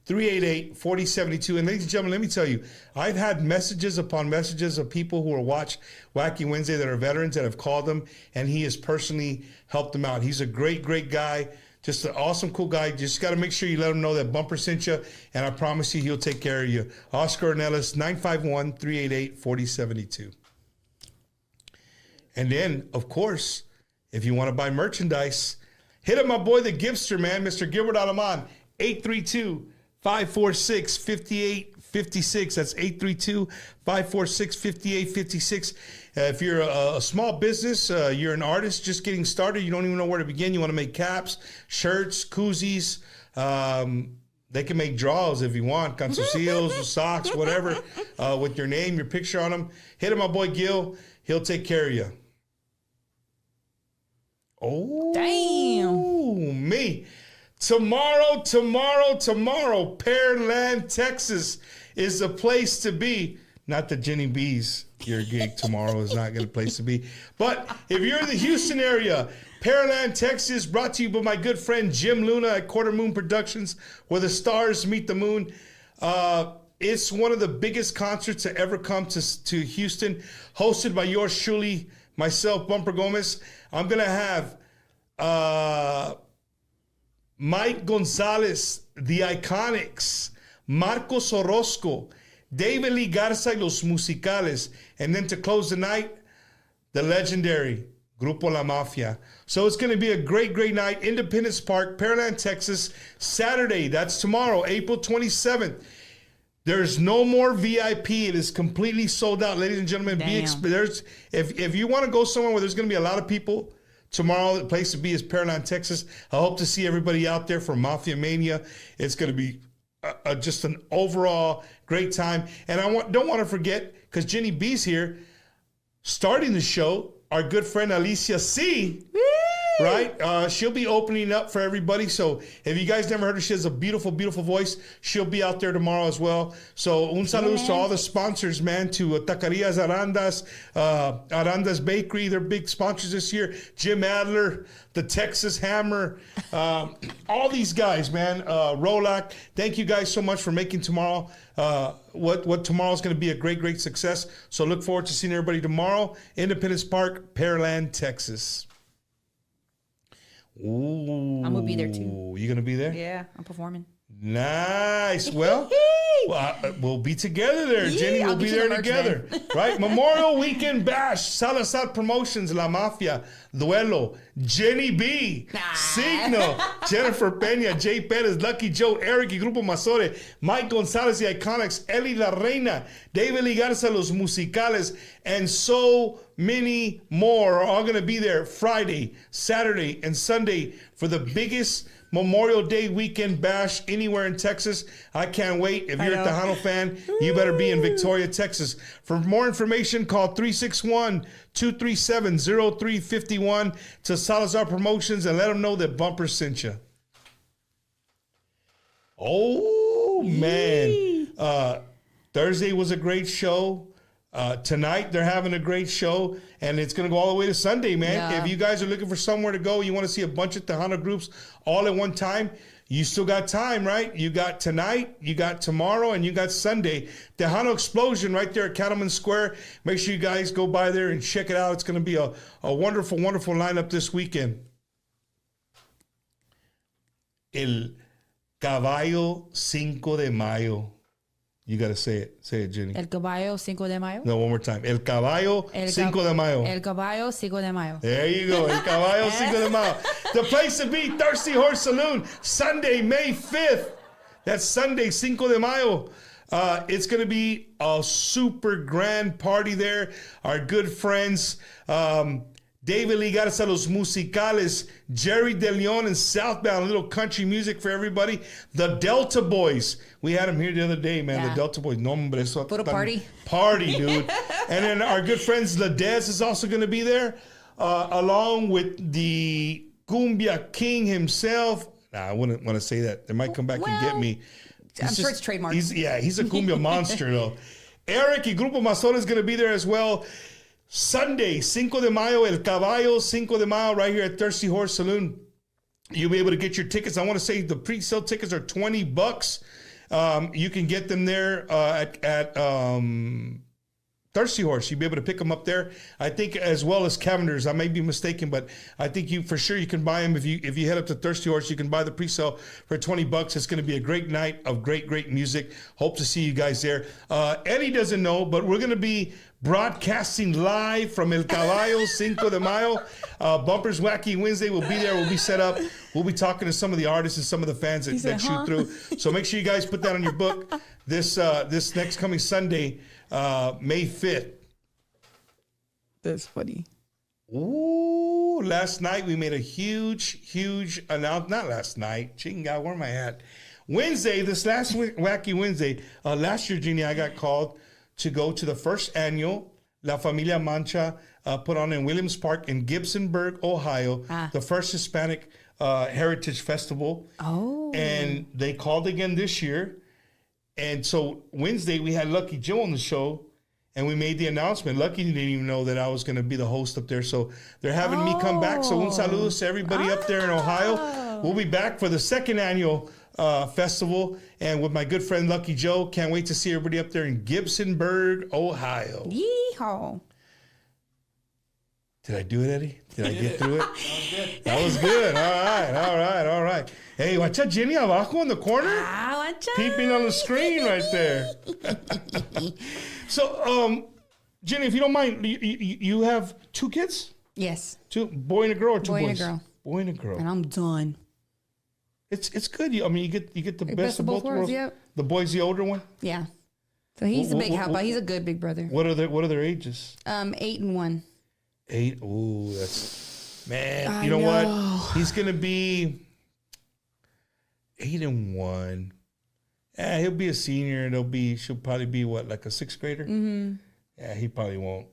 951-388-4072. And ladies and gentlemen, let me tell you, I've had messages upon messages of people who are watch Wacky Wednesday that are veterans that have called him, and he has personally helped them out. He's a great, great guy Just an awesome, cool guy. Just got to make sure you let him know that Bumper sent you, and I promise you he'll take care of you. Oscar Ornelas, 951-388-4072. And then, of course, if you want to buy merchandise, hit up my boy, the Gibster, man, Mr. Gilbert Alaman, 832-546-5856. That's 832-546-5856. If you're a small business, you're an artist just getting started, you don't even know where to begin, you want to make caps, shirts, koozies, they can make draws if you want, calzoncillos, socks, whatever, with your name, your picture on them. Hit up my boy Gil. He'll take care of you. Oh, damn. Me. Tomorrow, Pearland, Texas is the place to be. Not that Jenny B's, your gig tomorrow is not going to place to be. But if you're in the Houston area, Pearland, Texas, brought to you by my good friend Jim Luna at Quarter Moon Productions, where the stars meet the moon. It's one of the biggest concerts to ever come to Houston, hosted by yours truly, myself, Bumper Gomez. I'm going to have Mike Gonzalez, The Iconics, Marcos Orozco, David Lee Garza y Los Musicales, and then to close the night, the legendary Grupo La Mafia. So it's going to be a great, great night. Independence Park, Pearland, Texas, Saturday. That's tomorrow, April 27th. There's no more VIP. It is completely sold out, ladies and gentlemen. If you want to go somewhere where there's going to be a lot of people, tomorrow the place to be is Pearland, Texas. I hope to see everybody out there for Mafia Mania. It's going to be just an overall great time. And don't want to forget, because Jenny B's here, starting the show, our good friend Alicia C. Right? She'll be opening up for everybody. So if you guys never heard her, she has a beautiful, beautiful voice. She'll be out there tomorrow as well. So un saludo to all the sponsors, man, to Taquerias Arandas, Arandas Bakery. They're big sponsors this year. Jim Adler, the Texas Hammer, all these guys, man. Rolac, thank you guys so much for making tomorrow what tomorrow's going to be a great, great success. So look forward to seeing everybody tomorrow. Independence Park, Pearland, Texas. Ooh, I'm gonna be there too. You gonna be there? Yeah, I'm performing. Nice. Well, we'll be together there, Jenny. We'll be there together, right? Memorial Weekend Bash, Salazar Promotions, La Mafia, Duelo, Jenny B, Signo, Jennifer Peña, Jay Perez, Lucky Joe, Eric y Grupo Mazore, Mike Gonzalez y Iconics, Eli La Reina, David Lee Garza, Los Musicales, and so many more are all going to be there Friday, Saturday, and Sunday for the biggest Memorial Day weekend bash anywhere in Texas. I can't wait. If you're a Tejano fan, you better be in Victoria, Texas. For more information, call 361-237-0351 to Salazar Promotions and let them know that Bumper sent you. Oh, man. Thursday was a great show. Tonight, they're having a great show, and it's going to go all the way to Sunday, man. Yeah. If you guys are looking for somewhere to go, you want to see a bunch of Tejano groups all at one time, you still got time, right? You got tonight, you got tomorrow, and you got Sunday. Tejano Explosion right there at Cattleman Square. Make sure you guys go by there and check it out. It's going to be a wonderful, wonderful lineup this weekend. El Caballo 5 de Mayo. You got to say it. Say it, Jenny. El Caballo 5 de Mayo. No, one more time. El Caballo 5 de Mayo. El Caballo 5 de Mayo. There you go. El Caballo 5 de Mayo. The place to be, Thirsty Horse Saloon, Sunday, May 5th. That's Sunday, 5 de Mayo. It's going to be a super grand party there. Our good friends, David Lee Garza, Los Musicales, Jerry De Leon, and Southbound, a little country music for everybody. The Delta Boys. We had them here the other day, man. Yeah. The Delta Boys. No, hombre, eso Put a party. Party, dude. And then our good friends, Ladez, is also going to be there, along with the Cumbia King himself. Nah, I wouldn't want to say that. They might come back and get me. I'm sure it's trademarked. He's a Cumbia monster, though. Eric y Grupo Mazón is going to be there as well. Sunday, 5 de Mayo, El Caballo, 5 de Mayo, right here at Thirsty Horse Saloon. You'll be able to get your tickets. I want to say the pre-sale tickets are $20. You can get them there at Thirsty Horse. You'll be able to pick them up there. I think as well as Cavender's. I may be mistaken, but I think you for sure you can buy them if you head up to Thirsty Horse. You can buy the pre-sale for $20. It's going to be a great night of great music. Hope to see you guys there. Eddie doesn't know, but we're going to be broadcasting live from El Caballo, Cinco de Mayo. Bumpers Wacky Wednesday will be there. We'll be set up. We'll be talking to some of the artists and some of the fans that shoot through. So make sure you guys put that on your book. This next coming Sunday, May 5th. That's funny. Ooh, last night we made a huge announcement. Not last night. Chinga, where am I at? Wednesday, this last Wacky Wednesday. Last year, Jeannie, I got called to go to the first annual La Familia Mancha put on in Williams Park in Gibsonburg, Ohio. The first Hispanic Heritage Festival. Oh. And they called again this year. And so Wednesday we had Lucky Joe on the show, and we made the announcement. Lucky didn't even know that I was going to be the host up there. So they're having me come back. So un saludos to everybody up there in Ohio. We'll be back for the second annual festival, and with my good friend Lucky Joe. Can't wait to see everybody up there in Gibsonburg, Ohio. Yeehaw. Did I do it, Eddie? Did I get through it? That was good. All right. Hey, watch out, Jenny abajo in the corner. Watch out. Peeping on the screen right there. So, Jenny, if you don't mind, you have 2 kids? Yes. 2, boy and a girl, or 2 boys? Boy and a girl. Boy and a girl. And I'm done. It's good. You get the best of both worlds. Yep. The boy's the older one. Yeah. So he's a big help, but he's a good big brother. What are their ages? 8 and 1. 8. Ooh, that's man. You know what? He's gonna be 8 and 1. Yeah, he'll be a senior, and she'll probably be what, like a 6th grader. Mm-hmm. Yeah, he probably won't.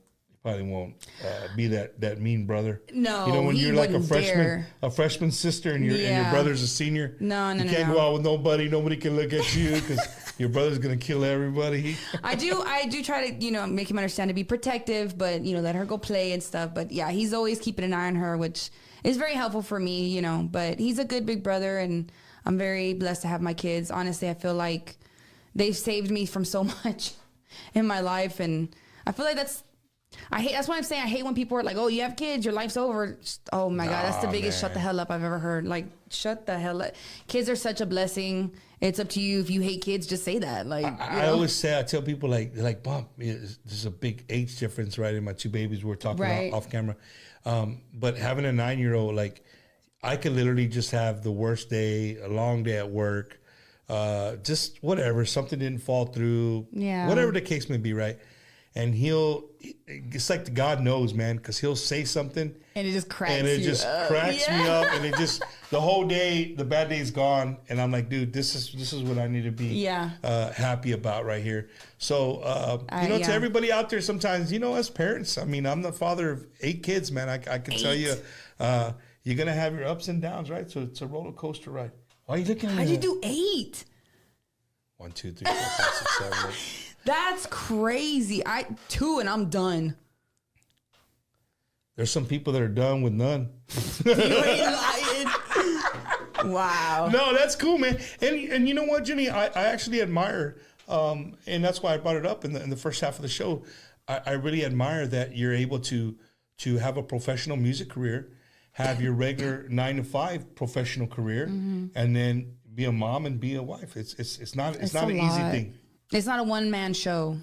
Be that mean brother. No, you know when you're like a freshman sister, and your brother's a senior. No. You can't go out with nobody. Nobody can look at you because your brother's gonna kill everybody. I do try to make him understand to be protective, but let her go play and stuff. But yeah, he's always keeping an eye on her, which is very helpful for me. But he's a good big brother, and I'm very blessed to have my kids. Honestly, I feel like they've saved me from so much in my life, and I feel like that's why I'm saying I hate when people are like, "Oh, you have kids, your life's over." Oh my God, that's the biggest shut the hell up I've ever heard. Like, shut the hell up. Kids are such a blessing. It's up to you. If you hate kids, just say that. Like, I always say, I tell people like, Bump, there's a big age difference, right? In my 2 babies, we're talking about off camera. But having a 9-year-old, like, I could literally just have the worst day, a long day at work, just whatever, something didn't fall through, whatever the case may be, right? And it's like God knows, man, because he'll say something. And it just cracks me up. And it just, the whole day, the bad day is gone. And I'm like, dude, this is what I need to be happy about right here. So, to everybody out there, sometimes, as parents, I mean, I'm the father of 8 kids, man. I can tell you, you're going to have your ups and downs, right? So it's a roller coaster ride. Why are you looking at me? How'd you do 8? 1, 2, 3, 4, 5, 6, 7, 8. That's crazy. 2 and I'm done. There's some people that are done with none. You ain't lying. Wow. No, that's cool, man. And you know what, Jenny? I actually admire, and that's why I brought it up in the first half of the show. I really admire that you're able to have a professional music career, have your regular 9 to 5 professional career, and then be a mom and be a wife. It's not an easy thing. It's not a one-man show.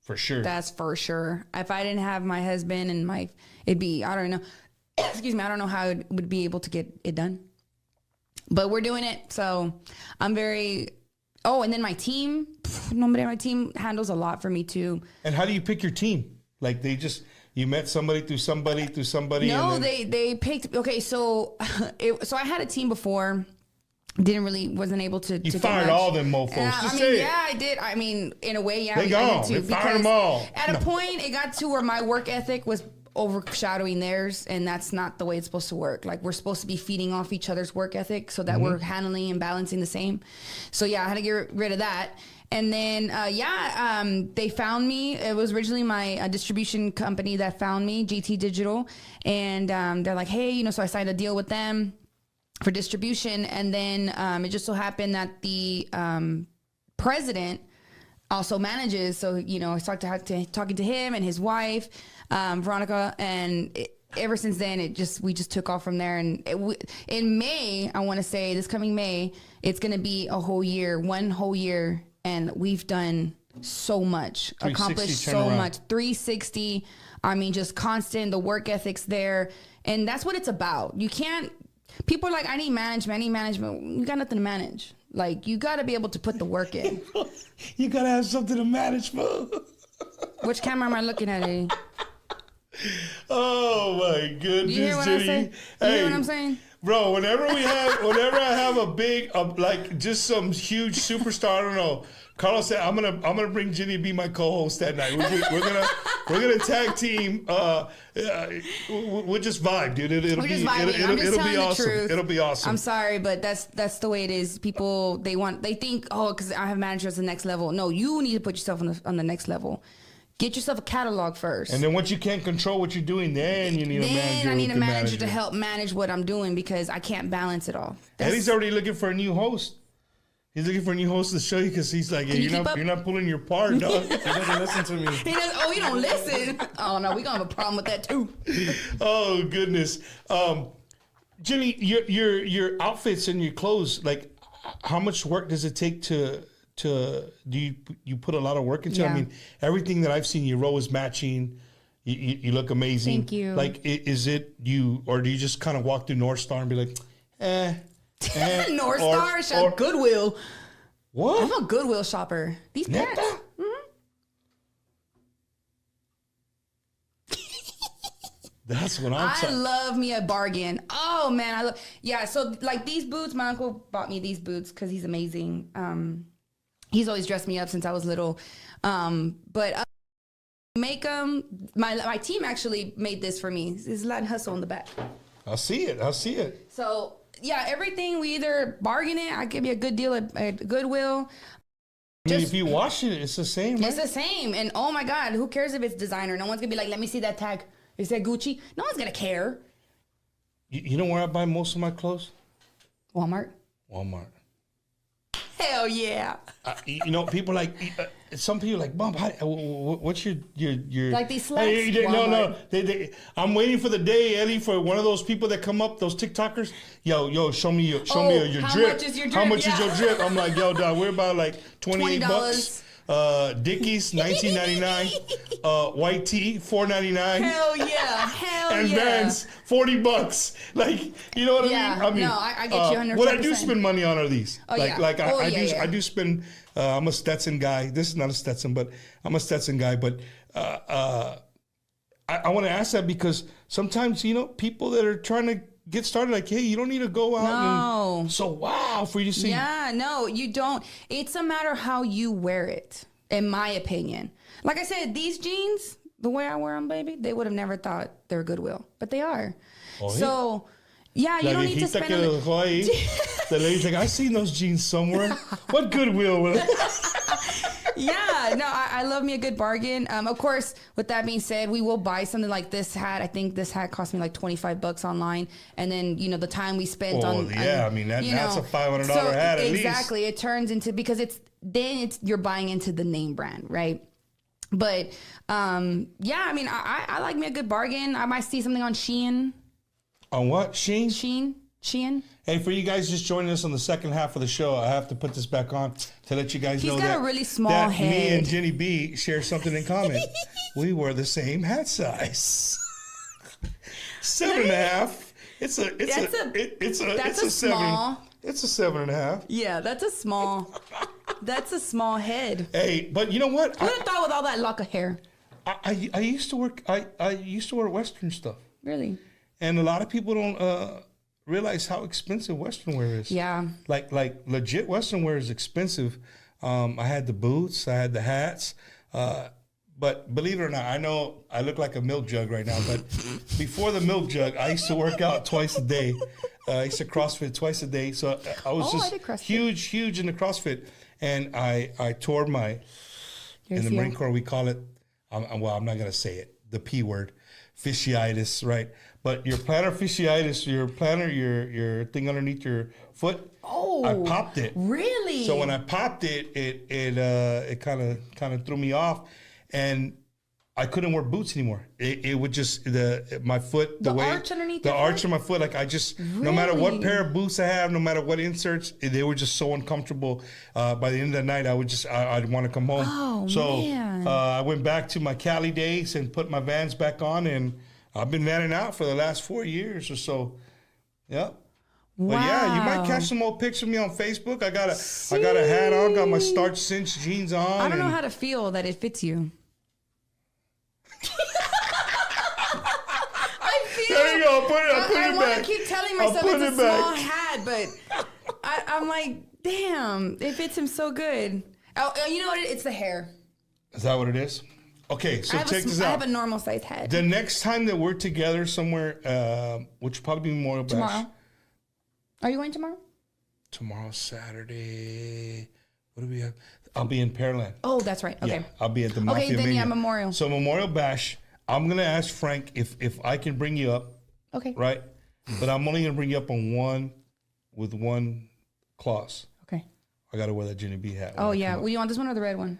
For sure. That's for sure. If I didn't have my husband and it'd be, I don't know. Excuse me. I don't know how I would be able to get it done. But we're doing it. So I'm very, and then my team, my team handles a lot for me too. And how do you pick your team? Like you met somebody through somebody? No, and then... they picked, okay. So, so I had a team before. Wasn't able to. You fired all them mofos. I did. I mean, in a way, yeah. They gone. They fired them all. At a point, it got to where my work ethic was overshadowing theirs, and that's not the way it's supposed to work. Like, we're supposed to be feeding off each other's work ethic so that we're handling and balancing the same. So yeah, I had to get rid of that. And then, they found me. It was originally my distribution company that found me, GT Digital, and they're like, hey, so I signed a deal with them for distribution. And then it just so happened that the president also manages. So, you know, I started talking to him and his wife, Veronica, and ever since then, we just took off from there. And in May, I want to say this coming May, it's going to be one whole year. And we've done so much, accomplished so much. 360. I mean, just constant, the work ethic's there. And that's what it's about. You can't, people are like, I need management. You got nothing to manage. Like, you got to be able to put the work in. You got to have something to manage for. Which camera am I looking at, Eddie? Oh my goodness, You hear what I say? You hear what I'm saying? Bro, whenever I have a big, like just some huge superstar, I don't know. Carlos said, "I'm gonna bring Jenny to be my co-host that night. We're gonna tag team. We'll just vibe, dude. It'll be awesome. It'll be awesome. I'm sorry, but that's the way it is. People they think, oh, because I have managers at the next level. No, you need to put yourself on the next level. Get yourself a catalog first. And then once you can't control what you're doing, then you need a manager. Then I need a manager to help manage what I'm doing because I can't balance it all. Eddie's already looking for a new host. He's looking for a new host to show you because he's like, hey, you're not pulling your part, dog. He doesn't listen to me. You don't listen. Oh, no, we're going to have a problem with that, too. Oh, goodness. Jenny, your outfits and your clothes, like, how much work does it take do you put a lot of work into it? I mean, everything that I've seen, your row is matching. You look amazing. Thank you. Like, is it you, or do you just kind of walk through North Star and be like, North Star shop, Goodwill. What? I'm a Goodwill shopper. These pants. Mm-hmm. That's what I'm I love me a bargain. Oh man, so like these boots, my uncle bought me these boots because he's amazing. He's always dressed me up since I was little. But make them. My team actually made this for me. There's a lot of hustle in the back. I see it. So yeah, everything we either bargain it. I give you a good deal at Goodwill. I mean, if you wash it, it's the same, right? It's the same. And oh my God, who cares if it's designer? No one's gonna be like, let me see that tag. Is that Gucci? No one's gonna care. You know where I buy most of my clothes? Walmart. Hell yeah. You know, people like, some people like, Mom, what's your like these slacks? No. I'm waiting for the day, Ellie, for one of those people that come up, those TikTokers. Yo, show me your drip. How much is your drip? How much is your drip? I'm like, yo, dog, we're about like $28. Dickies, $19.99. White tee, $4.99. Hell yeah. And Vans, $40. Like, you know what I mean? I mean, no, I get you 100%. What I do spend money on are these. Oh, I do spend. I'm a Stetson guy. This is not a Stetson, but I'm a Stetson guy. But I want to ask that because sometimes, you know, people that are trying to get started, like, hey, you don't need to go out. And so, wow, for you to see. Yeah, no, you don't. It's a matter how you wear it, in my opinion. Like I said, these jeans, the way I wear them, baby, they would have never thought they're Goodwill, but they are. Oh, so, yeah, you don't need to spend the lady's like, I seen those jeans somewhere. What Goodwill? Yeah, no, I love me a good bargain. Of course, with that being said, we will buy something like this hat. I think this hat cost me like $25 online. And then, you know, the time we spent on. Yeah, I mean, that's a $500 hat at least. Exactly. It turns into, because you're buying into the name brand, right? But, yeah, I mean, I like me a good bargain. I might see something on Shein. On what? Shein? Shein. Hey, for you guys just joining us on the second half of the show, I have to put this back on to let you guys know that. He's got a really small head. Me and Jenny B share something in common. We wear the same hat size. 7.5. It's a small. It's a 7.5. Yeah, that's a small. That's a small head. Hey, but you know what? Who would have thought with all that lock of hair? I used to work. I used to wear Western stuff. Really? And a lot of people don't realize how expensive Western wear is. Yeah. Like legit Western wear is expensive. I had the boots, I had the hats, but believe it or not, I know I look like a milk jug right now, but before the milk jug, I used to work out twice a day. I used to CrossFit twice a day. So I was just huge into CrossFit. And I tore in the Marine Corps, we call it, I'm not going to say it, the P word, fasciitis, right? but your plantar fasciitis, your thing underneath your foot. Oh, I popped it. Really? So when I popped it, it kind of threw me off, and I couldn't wear boots anymore. It would just my foot The way arch underneath the your arch foot? of my foot. Like I just no matter what Really? pair of boots I have, no matter what inserts, they were just so uncomfortable. By the end of the night, I'd want to come home. Oh, so man. I went back to my Cali days and put my Vans back on, and I've been vanning out for the last 4 years or so. Yep. Wow. But yeah, you might catch some old pics of me on Facebook. I got a hat on, got my starch cinched jeans on. I don't know how to feel that it fits you. I feel. There you go. I put I it want back. to keep telling I'll myself put it's a it back. small hat, but I'm like, damn, it fits him so good. Oh, you know what? It's the hair. Is that what it is? Okay, so check this I out. have a normal size head. The next time that we're together somewhere, which will probably be Memorial Bash. Tomorrow. Are you going tomorrow? Tomorrow's Saturday. What do we have? I'll be in Pearland. Oh, that's right. Okay. Yeah, I'll be at the Mafia Okay, then yeah, Mania. Memorial. So Memorial Bash, I'm gonna ask Frank if I can bring you up, Okay. right? But I'm only gonna bring you up on one clause. Okay. I gotta wear that Jenny B hat. when Oh I yeah. come up. Well, you want this one or the red one?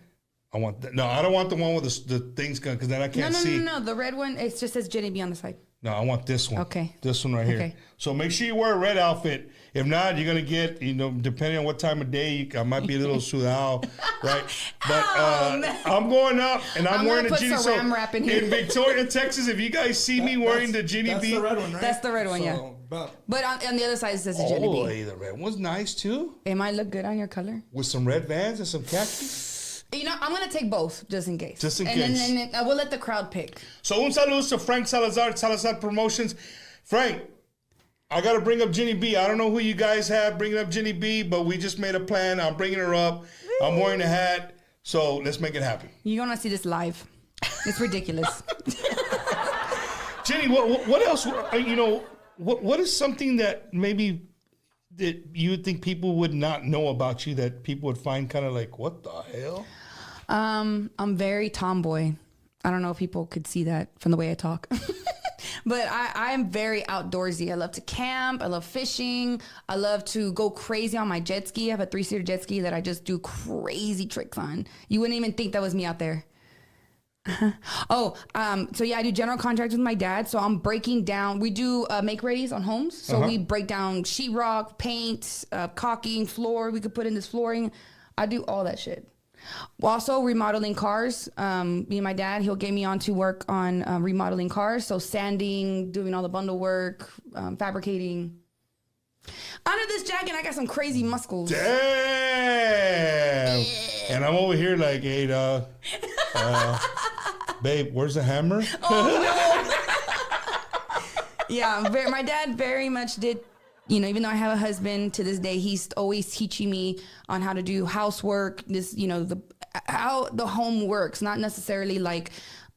I want that. No, I don't want the one with the things because then I can't No, see. no. The red one. It just says Jenny B on the side. No, I want this one. Okay. This one right here. Okay. So make sure you wear a red outfit. If not, you're going to get, depending on what time of day, I might be a little sudado, right? But I'm going up and I'm I'm wearing gonna a Ginny. put Saran wrap in here. In Victoria, Texas, if you guys see me wearing the Ginny That's B. the red one, right? That's the red one, yeah. But on the other side it says Jenny Oh, B. hey, the red one's nice too. It might look good on your color. With some red Vans and some khaki. I'm gonna take both just in case. Just in and case. Then we'll let the crowd pick. So un saludo to Frank Salazar Promotions. Frank, I got to bring up Jenny B. I don't know who you guys have bringing up Jenny B, but we just made a plan. I'm bringing her up. I'm wearing a hat. So let's make it happen. You're gonna see this live. It's ridiculous. Jenny, what else? What is something that maybe that you would think people would not know about you that people would find kind of like, what the hell? I'm very tomboy. I don't know if people could see that from the way I talk. But I am very outdoorsy. I love to camp. I love fishing. I love to go crazy on my jet ski. I have a 3-seater jet ski that I just do crazy tricks on. You wouldn't even think that was me out there. So yeah, I do general contracts with my dad. So I'm breaking down. We do make readies on homes. So we break down sheetrock, paint, caulking, floor. We could put in this flooring. I do all that shit. Also remodeling cars. Me and my dad, he'll get me on to work on remodeling cars. So sanding, doing all the bundle work, fabricating. Under this jacket, I got some crazy muscles. Damn! And I'm over here like, hey, babe, where's the hammer? Yeah, my dad very much did, even though I have a husband to this day, he's always teaching me on how to do housework, how the home works, not necessarily like,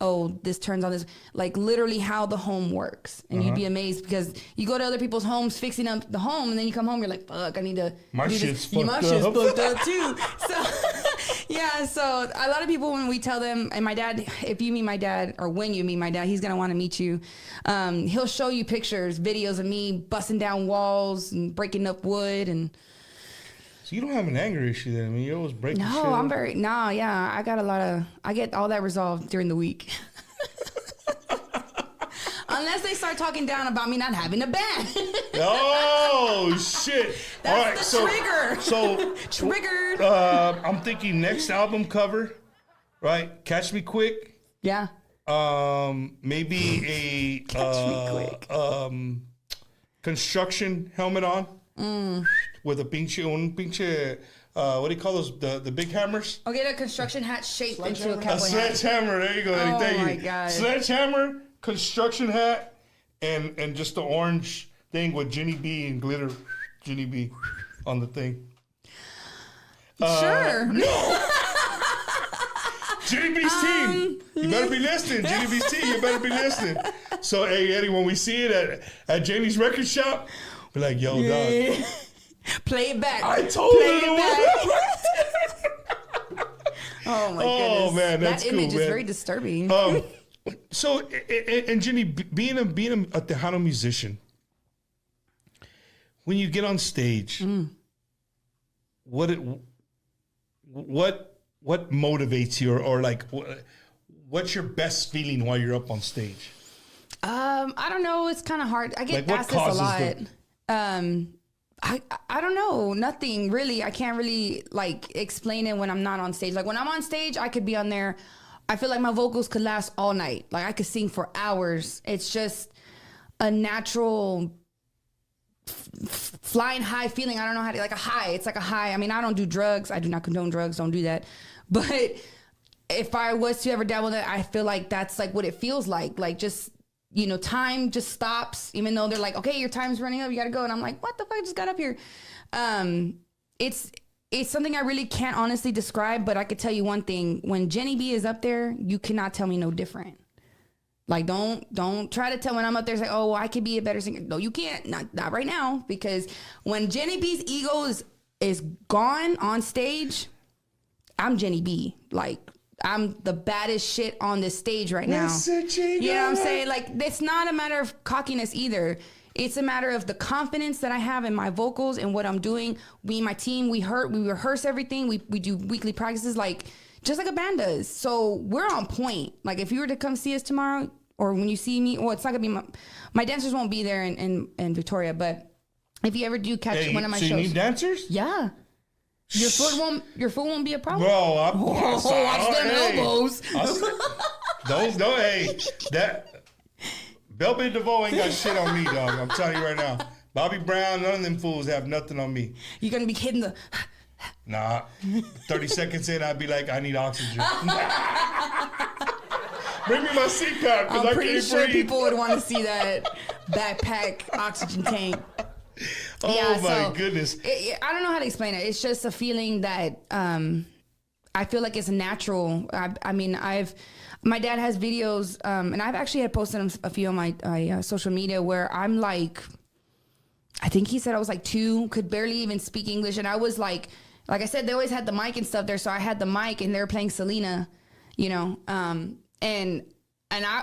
oh, this turns on this, like literally how the home works. And you'd be amazed because you go to other people's homes fixing up the home and then you come home, you're like, fuck, I need to My do shit's this. fucked My shit's up. fucked up too. So, yeah, so a lot of people, when we tell them, and my dad, if you meet my dad or when you meet my dad, he's going to want to meet you. He'll show you pictures, videos of me busting down walls and breaking up wood and... So you don't have an anger issue then. I mean, you're always breaking shit. I got I get all that resolved during the week. Unless they start talking down about me not having a band. Oh, shit. That's the trigger. So, Triggered. I'm thinking next album cover, right? Catch Me Quick. Yeah. Maybe Quick. Construction helmet on. With a pinche, what do you call those? The big hammers? I'll get a construction hat shaped into a A cowboy hat. sledgehammer. There you go, Eddie. Oh Thank you. my God. Sledgehammer, construction hat, and just the orange thing with Jenny B and glitter Jenny B on the thing. Sure. Jenny B's team. You better be listening. Jenny B's team. You better be listening. So, hey, Eddie, when we see it at Jamie's record shop, we're like, yo, dog. Play it back. I told Play her. it back. Oh my goodness. Man, that's that cool, image man. is very disturbing. So, and Jenny, being a Tejano musician, when you get on stage, what motivates you, or like, what's your best feeling while you're up on stage? I don't know. It's kind of hard. I get Like, what asked this a causes lot. I don't know. Nothing really. I can't really like explain it when I'm not on stage. Like when I'm on stage, I could be on there. I feel like my vocals could last all night. Like I could sing for hours. It's just a natural flying high feeling. I don't know how to, like a high. It's like a high. I mean, I don't do drugs. I do not condone drugs. Don't do that. But if I was to ever dabble in that, I feel like that's like what it feels like. Like just, you know, time just stops, even though they're like, okay, your time's running up, you gotta go. And I'm like, what the fuck, I just got up here. It's something I really can't honestly describe, but I could tell you one thing. When Jenny B is up there, you cannot tell me no different. Like, don't try to tell when I'm up there, say, oh, well, I could be a better singer. No, you can't. Not right now. Because when Jenny B's ego is gone on stage, I'm Jenny B. Like, I'm the baddest shit on this stage right now. You know what I'm saying? Like, it's not a matter of cockiness either. It's a matter of the confidence that I have in my vocals and what I'm doing. Me and my team, we rehearse everything. We do weekly practices, like just like a band does. So we're on point. Like if you were to come see us tomorrow, or when you see me, well, it's not gonna be my dancers won't be there in Victoria, but if you ever do catch one of my shows, you need dancers? Yeah. Your foot won't be a problem. Bro, watch them elbows. Bell Biv DeVoe ain't got shit on me, dog. I'm telling you right now. Bobby Brown, none of them fools have nothing on me. You're gonna be hitting the. Nah. 30 seconds in, I'd be like, I need oxygen. Bring me my CPAP, because I'm I pretty can't sure breathe. people would want to see that backpack oxygen tank. Oh my goodness. I don't know how to explain it. It's just a feeling that I feel like it's natural. I mean, my dad has videos, and I've actually had posted a few on my social media where I'm like, I think he said I was like 2, could barely even speak English. And I was like I said, they always had the mic and stuff there. So I had the mic and they were playing Selena, you know, and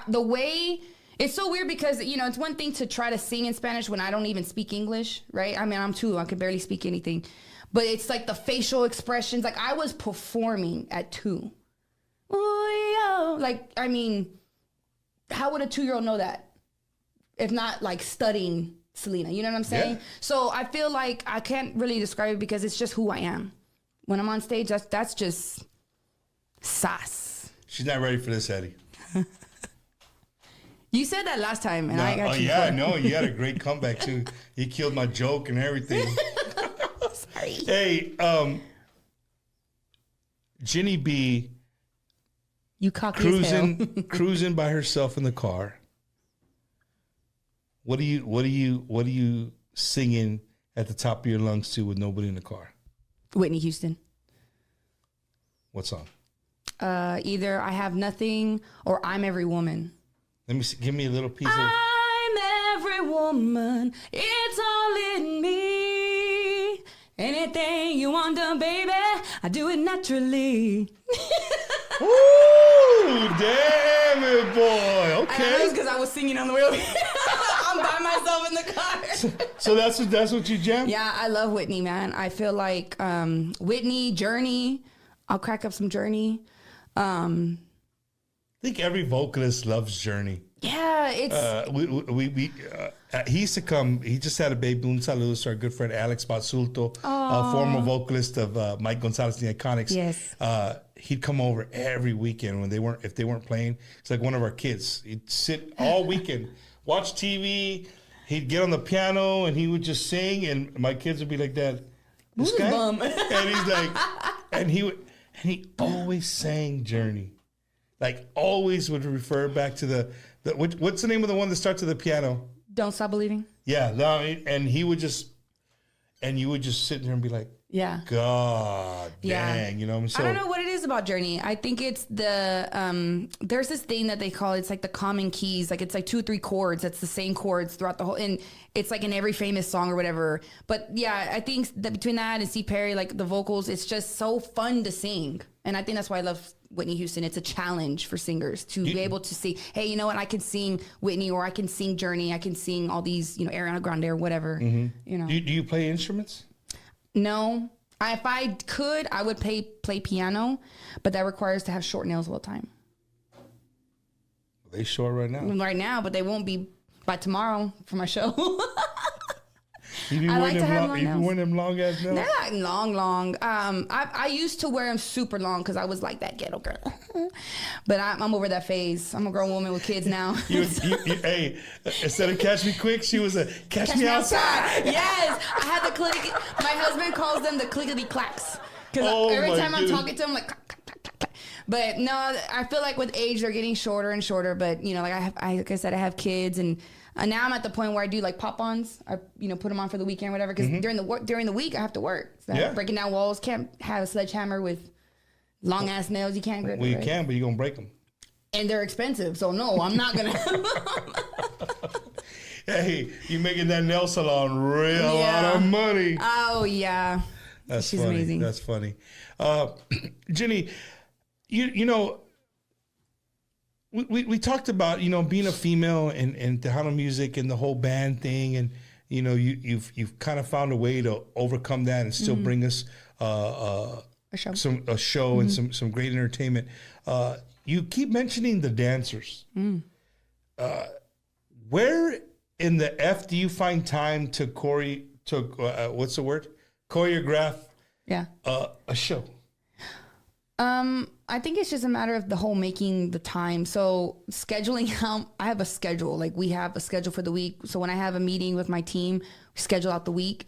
the way, it's so weird because, you know, it's one thing to try to sing in Spanish when I don't even speak English, right? I mean, I'm 2, I could barely speak anything. But it's like the facial expressions. Like I was performing at 2. Ooh, like, I mean, how would a 2-year-old know that? If not like studying Selena, you know what I'm saying? Yeah. So I feel like I can't really describe it because it's just who I am. When I'm on stage, that's just sass. She's not ready for this, Eddie. You said that last time, and I got you. Yeah, no, you had a great comeback too. You killed my joke and everything. Sorry. Hey, Jenny B. You cocky as hell. Cruising by herself in the car. What are you singing at the top of your lungs to with nobody in the car? Whitney Houston. What song? Either I Have Nothing or I'm Every Woman. Let me see, give me a little piece of. I'm every woman. It's all in me. Anything you want done, baby, I do it naturally. Ooh, damn it, boy. Okay. That was because I was singing on the way over here. I'm by myself in the car. So that's what you jam? Yeah, I love Whitney, man. I feel like Whitney, Journey. I'll crack up some Journey. I think every vocalist loves Journey. Yeah, it's. He used to come. He just had a baby. Un saludo to our good friend Alex Basulto, former vocalist of Mike Gonzalez and the Iconics. Yes. He'd come over every weekend if they weren't playing. It's like one of our kids. He'd sit all weekend, watch TV. He'd get on the piano and he would just sing, and my kids would be like, "Dad, this guy?" And he's like, and he always sang Journey, like always would refer back to the what's the name of the one that starts with the piano? Don't Stop Believing. Yeah, no, and you would just sit there and be like, yeah, God dang, you know what I'm saying? I don't know what it is is about journey. I think it's the there's this thing that they call it's like the common keys. Like it's like 2 or 3 chords. That's the same chords throughout the whole, and it's like in every famous song or whatever. But yeah, I think that between that and C. Perry, like the vocals, it's just so fun to sing. And I think that's why I love Whitney Houston. It's a challenge for singers to be able to see, hey, you know what? I can sing Whitney, or I can sing Journey. I can sing all these, you know, Ariana Grande or whatever. You know. Do you play instruments? No. If I could, I would play piano, but that requires to have short nails all the time. They short right now. Right now, but they won't be by tomorrow for my show. You be I wearing like to them have long, long you be nails. wearing them long ass nails? They're not long. I used to wear them super long because I was like that ghetto girl. But I'm over that phase. I'm a grown woman with kids now. Hey, instead of catch me quick, she was a catch me outside. Yes, I had the click. My husband calls them the clickety clacks because Oh, every my time I'm goodness. talking to him, like clack, clack, clack, clack, clack. But no, I feel like with age they're getting shorter and shorter. But you know, like I said, I have kids, and now I'm at the point where I do like pop-ons. I put them on for the weekend, or whatever. Because during the week I have to work. So Yeah. breaking down walls, can't have a sledgehammer with long ass nails. You can't grip Well, it. you right? can, but you're gonna break them. And they're expensive, so no, I'm not gonna. Hey, you making that nail salon real Yeah. lot of money. Oh yeah, That's she's funny. amazing. That's funny. Jenny, you know, we talked about, you know, being a female and Tejano music and the whole band thing, and you know, you've kind of found a way to overcome that and still bring us a show. a show and some great entertainment. You keep mentioning the dancers. Where in the F do you find time to what's the word? Choreograph Yeah. a show? I think it's just a matter of the whole making the time. So scheduling out, I have a schedule. Like we have a schedule for the week. So when I have a meeting with my team, we schedule out the week.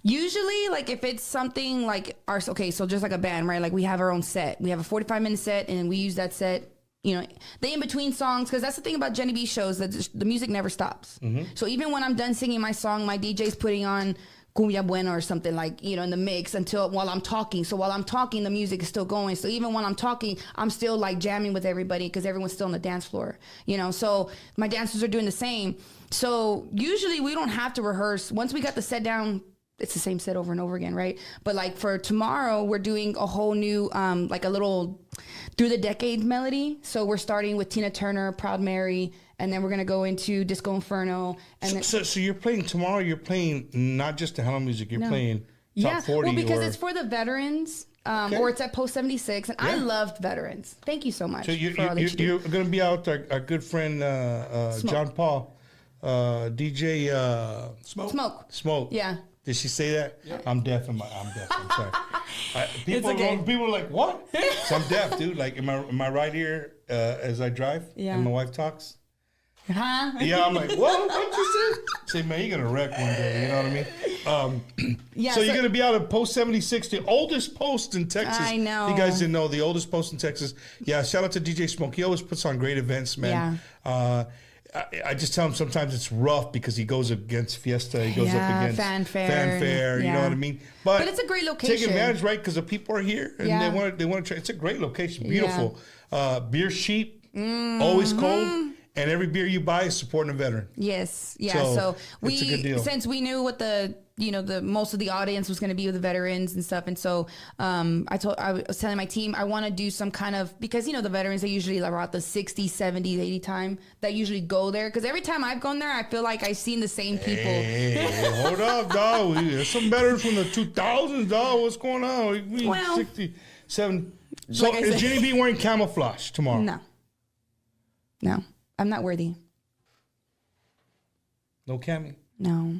Usually, like if it's something like so just like a band, right? Like we have our own set. We have a 45-minute set, and we use that set. You know, the in between songs, because that's the thing about Jenny B shows, that the music never stops. So even when I'm done singing my song, my DJ's putting on Cumbia Buena or something, like, you know, in the mix while I'm talking. So while I'm talking, the music is still going. So even when I'm talking, I'm still like jamming with everybody because everyone's still on the dance floor, you know. So my dancers are doing the same. So usually we don't have to rehearse. Once we got the set down, it's the same set over and over again, right? But like for tomorrow, we're doing a whole new, like a little through the decades melody. So we're starting with Tina Turner, Proud Mary, and then we're gonna go into Disco Inferno. And So you're playing tomorrow. You're playing not just Tejano music. You're playing top 40. well, because it's for the veterans, or it's at Post 76, and I loved veterans. Thank you so much. So for all that you do. you're going to be out. Our good friend John Paul, DJ Smoke. Yeah. Did she say that? Yeah. I'm deaf. I'm sorry. People, okay. people are like, what? So I'm deaf, dude. Like in my right ear as I drive, and my wife talks. Huh? Yeah, I'm like, what? What you say? Say, man, you're gonna wreck one day. You know what I mean? So you're gonna be out at Post 76, the oldest post in Texas. I know. You guys didn't know, the oldest post in Texas. Yeah, shout out to DJ Smoke. He always puts on great events, man. Yeah. I just tell him sometimes it's rough because he goes against Fiesta. He goes up against Fanfare. You know what I mean? But it's a great location. Take advantage, right? Because the people are here and they want to try. It's a great location, beautiful. Beer cheap, always cold. And every beer you buy is supporting a veteran. Yes, yeah. So it's a good deal. Since we knew what the most of the audience was going to be with the veterans and stuff, and so I was telling my team I want to do some kind of, because the veterans, they usually are about the 60, 70, 80 time that usually go there, because every time I've gone there I feel like I've seen the same people. Hey, hold up, dog. There's some veterans from the 2000s, dog. What's going on? We 67. So like is Jenny B wearing camouflage tomorrow? No. I'm not worthy. No cami? No.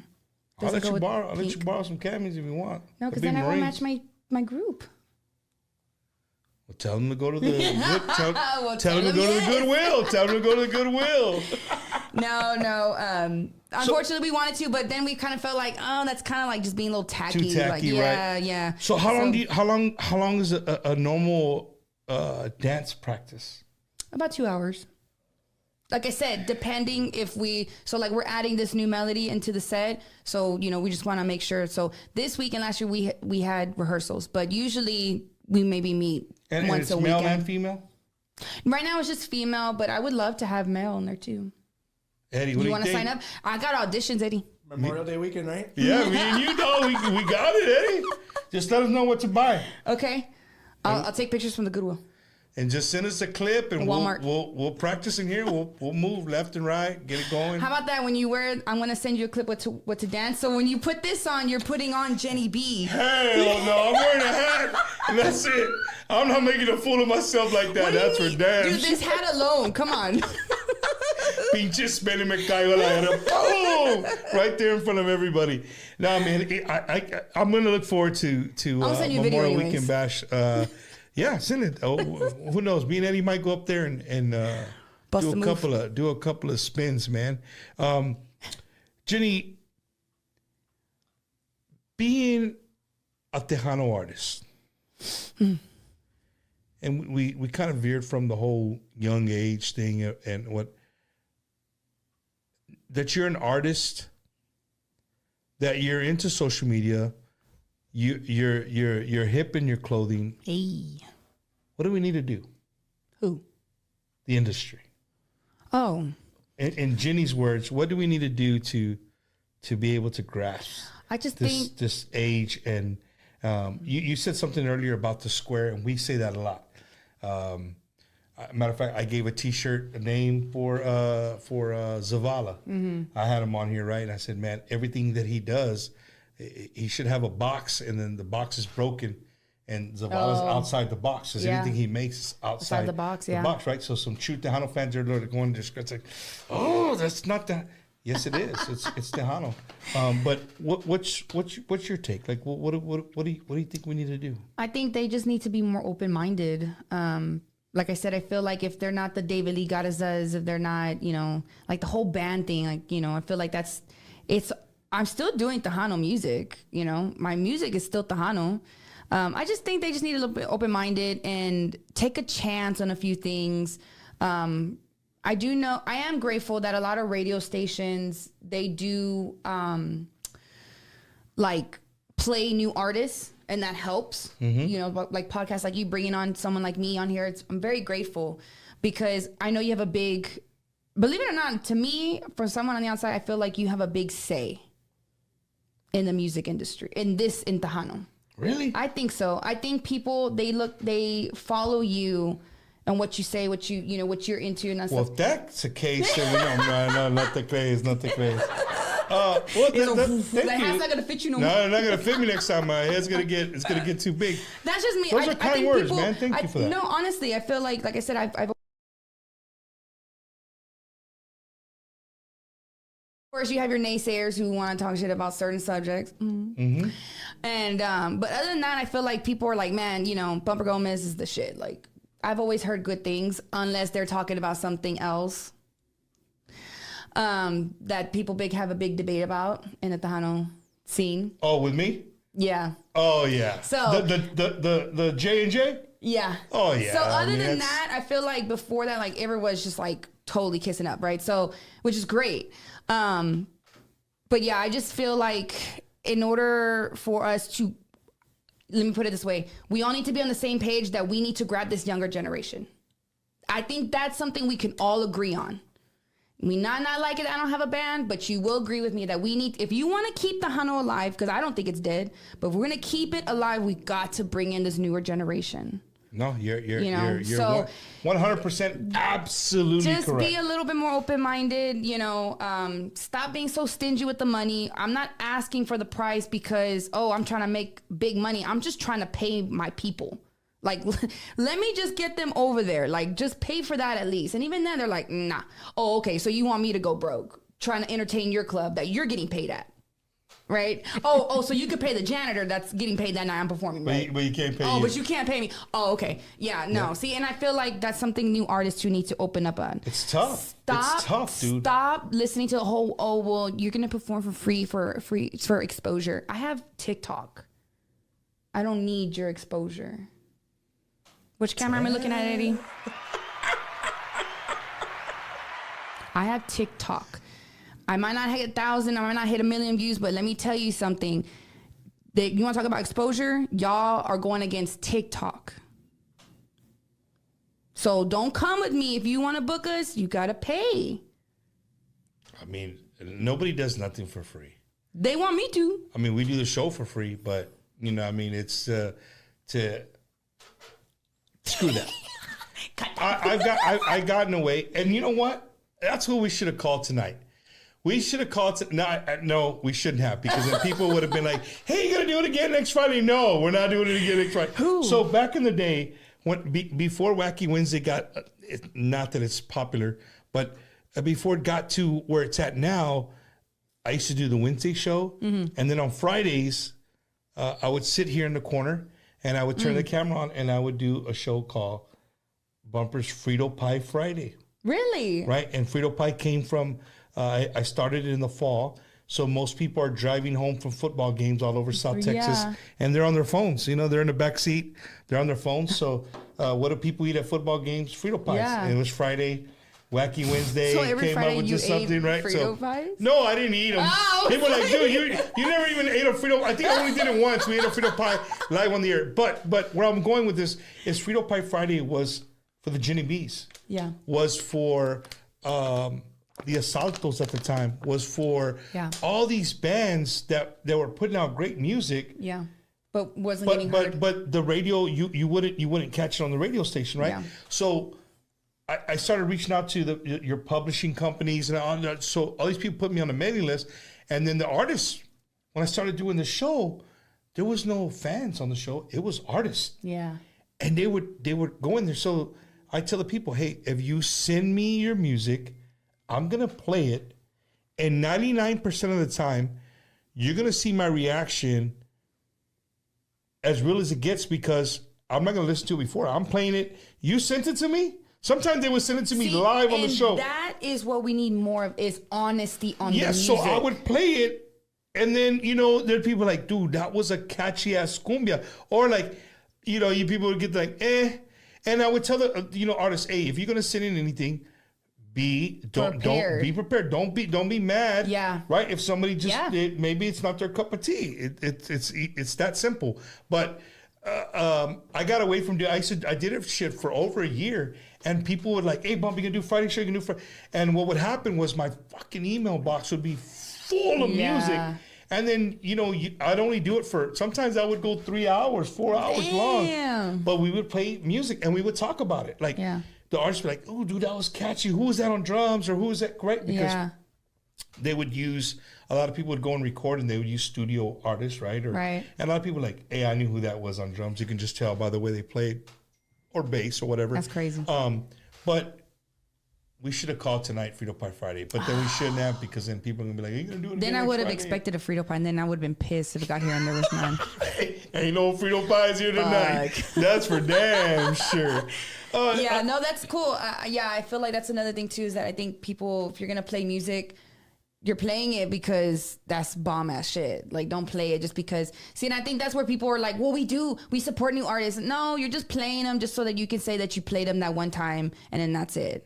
I'll let you borrow pink. some camis if you want. No, because then I won't match my group. Well, tell them to go to the tell them to go to the yes. Goodwill. Tell them to go to the Goodwill. No. Unfortunately, we wanted to, but then we kind of felt like, oh, that's kind of like just being a little tacky. Too tacky, like, right? Yeah. So how long is a normal dance practice? About 2 hours. Like I said, depending if we're adding this new melody into the set. So, we just want to make sure. So this week and last year we had rehearsals, but usually we maybe meet And once it's a male weekend. and female? Right now it's just female, but I would love to have male in there too. Eddie, what do You you want to think? sign up? I got auditions, Eddie. Memorial Day weekend, right? Yeah, me and you know we got it, Eddie. Just let us know what to buy. Okay. I'll take pictures from the Goodwill. And just send us a clip, and Walmart. we'll practice in here. We'll move left and right, get it going. How about that? When you wear it, I'm gonna send you a clip what to dance. So when you put this on, you're putting on Jenny B. Hell no, I'm wearing a hat, and that's it. I'm not making a fool of myself like that. What do you That's for mean? damn Dude, this hat alone. Come on. Pinches peli me caigo la era. Boom! Right there in front of everybody. No, man, I'm gonna look forward to I'll send you a video Memorial anyways. Weekend Bash. Yeah, send it. Oh, who knows? Me and Eddie might go up there and Bust do a a move. couple of spins, man. Jenny, being a Tejano artist, and we kind of veered from the whole young age thing and what that you're an artist, that you're into social media, you're hip in your clothing. Hey. What do we need to do? Who? The industry. Oh. In Jenny's words, what do we need to do to be able to grasp I just this think this age? And you said something earlier about the square, and we say that a lot. Matter of fact, I gave a T-shirt a name for Zavala. Mm-hmm. I had him on here, right? And I said, man, everything that he does, he should have a box, and then the box is broken, and Zavala's outside the box. Because Yeah. anything he makes is outside the box, yeah. right? So some true Tejano fans are going to it's like, oh, that's not that. Yes, it is. It's Tejano. But what's your take? Like, what do you think we need to do? I think they just need to be more open-minded. Like I said, I feel like if they're not the David Lee Garzas, if they're not, like the whole band thing, like, I feel like I'm still doing Tejano music, my music is still Tejano. I just think they just need a little bit open-minded and take a chance on a few things. I am grateful that a lot of radio stations, they do, like play new artists, and that helps, like podcasts like you bringing on someone like me on here. I'm very grateful because I know you have believe it or not, to me, for someone on the outside, I feel like you have a big say in the music industry, in Tejano. Really? I think so. I think people, they follow you and what you say, what you're into and that Well, stuff. if that's the case, then no, not the craze, not the craze. Well, The thank hat's you. not gonna fit you no No, more. it's not gonna fit me next time. My head's gonna get too big. That's just me. Those are I kind think words, man. Thank you for that. No, honestly, I feel like I said, I've of course you have your naysayers who want to talk shit about certain subjects. Mm-hmm. And but other than that, I feel like people are like, man, Bumper Gomez is the shit. Like, I've always heard good things unless they're talking about something else that people have a big debate about in the Tejano scene. Oh, with me? Yeah. Oh yeah. So- the J&J? Yeah. Oh, yeah. So I other mean, than that's- that, I feel like before that, like everyone's just like totally kissing up, right? So, which is great. But yeah, I just feel like in order for us to, let me put it this way, we all need to be on the same page that we need to grab this younger generation. I think that's something we can all agree on. We not like it, I don't have a band, but you will agree with me that we need, if you want to keep the Tejano alive, because I don't think it's dead, but if we're going to keep it alive, we got to bring in this newer generation. No, you're so 100% absolutely just correct. be a little bit more open-minded, stop being so stingy with the money. I'm not asking for the price because, I'm trying to make big money. I'm just trying to pay my people. Like, let me just get them over there. Like, just pay for that at least. And even then, they're like, nah. Oh, okay, so you want me to go broke trying to entertain your club that you're getting paid at, right? So you could pay the janitor that's getting paid that night I'm performing, right? But you can't pay Oh, you. but you can't pay me. Oh, okay. Yeah, no. Yeah. See, and I feel like that's something new artists who need to open up on. It's tough. It's tough, dude. Stop listening to the whole, well, you're going to perform for free for exposure. I have TikTok. I don't need your exposure. Which camera am I looking at, Eddie? I have TikTok. I might not hit 1,000, I might not hit 1 million views, but let me tell you something. You want to talk about exposure? Y'all are going against TikTok. So don't come with me. If you want to book us, you got to pay. I mean, nobody does nothing for free. They want me to. I mean, we do the show for free, but, you know, I mean, it's to screw that. I got in the way. And you know what? That's who we should have called tonight. We should have called. No, we shouldn't have, because then people would have been like, hey, you going to do it again next Friday? No, we're not doing it again next Friday. Who? So back in the day, before Wacky Wednesday got, not that it's popular, but before it got to where it's at now, I used to do the Wednesday show. And then on Fridays, I would sit here in the corner and I would turn the camera on and I would do a show called Bumper's Frito Pie Friday. Really? Right? And Frito Pie came from, I started it in the fall. So most people are driving home from football games all over South Texas, and they're on their phones. You know, they're in the back seat. They're on their phones. So what do people eat at football games? Frito pies. Yeah. And it was Friday, Wacky Wednesday. So every came Friday up with you just ate something, right? Frito pies? No, I didn't eat them. Oh, People were like, dude, you never even ate a Frito. I think I only did it once. We ate a Frito pie live on the air. But where I'm going with this is Frito Pie Friday was for the Ginny Bees. Yeah. Was for the Asaltos at the time, was for all these bands that were putting out great music. Yeah. But wasn't getting heard. But the radio, you wouldn't catch it on the radio station, right? Yeah. So I started reaching out to your publishing companies, and so all these people put me on the mailing list. And then the artists, when I started doing the show, there was no fans on the show. It was artists. Yeah. And they would go in there. So I tell the people, hey, if you send me your music, I'm going to play it. And 99% of the time, you're going to see my reaction as real as it gets, because I'm not going to listen to it before. I'm playing it. You sent it to me? Sometimes they would send it to me live on the show. That is what we need more of, is honesty on the music. So I would play it, and then, you know, there are people like, dude, that was a catchy ass cumbia. Or like, you know, you people would get like, eh. And I would tell the artists, hey, if you're gonna send in anything, don't be prepared. Don't be mad. Yeah. Right. If somebody just did, maybe it's not their cup of tea. It's that simple. But I got away from I did it shit for over a year, and people would like, hey, Bump, you can do Friday show, you can do Friday. And what would happen was my fucking email box would be full of music. And then, I'd only do it for, sometimes I would go 3 hours, 4 hours long. But we would play music and we would talk about it. Like, the artists would be like, oh, dude, that was catchy. Who was that on drums? Or who was that? Right? Because they would use, a lot of people would go and record and they would use studio artists, right? And a lot of people were like, hey, I knew who that was on drums. You can just tell by the way they played, or bass or whatever. That's crazy. But we should have called tonight Frito Pie Friday, but then we shouldn't have, because then people are going to be like, are you going to do it then again I would have Friday? expected a Frito pie, and then I would have been pissed if it got here and there was none. Ain't no Frito pies here tonight. That's for damn sure. No, that's cool. I feel like that's another thing too, is that I think people, if you're going to play music, you're playing it because that's bomb ass shit. Like, don't play it just because. See, and I think that's where people are like, well, we support new artists. No, you're just playing them just so that you can say that you played them that one time, and then that's it.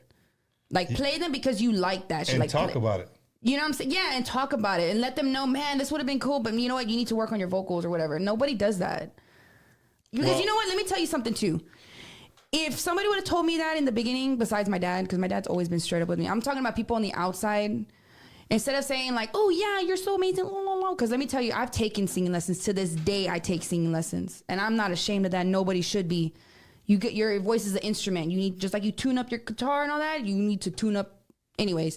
Like, play them because you like that shit. And like, talk about it. You know what I'm saying? Yeah, and talk about it and let them know, man, this would have been cool, but you know what? You need to work on your vocals or whatever. Nobody does that. Because you know what? Let me tell you something too. If somebody would have told me that in the beginning, besides my dad, because my dad's always been straight up with me. I'm talking about people on the outside. Instead of saying like, oh yeah, you're so amazing, because let me tell you, I've taken singing lessons. To this day, I take singing lessons. And I'm not ashamed of that. Nobody should be. You get, your voice is an instrument. You need, just like you tune up your guitar and all that, you need to tune up anyways.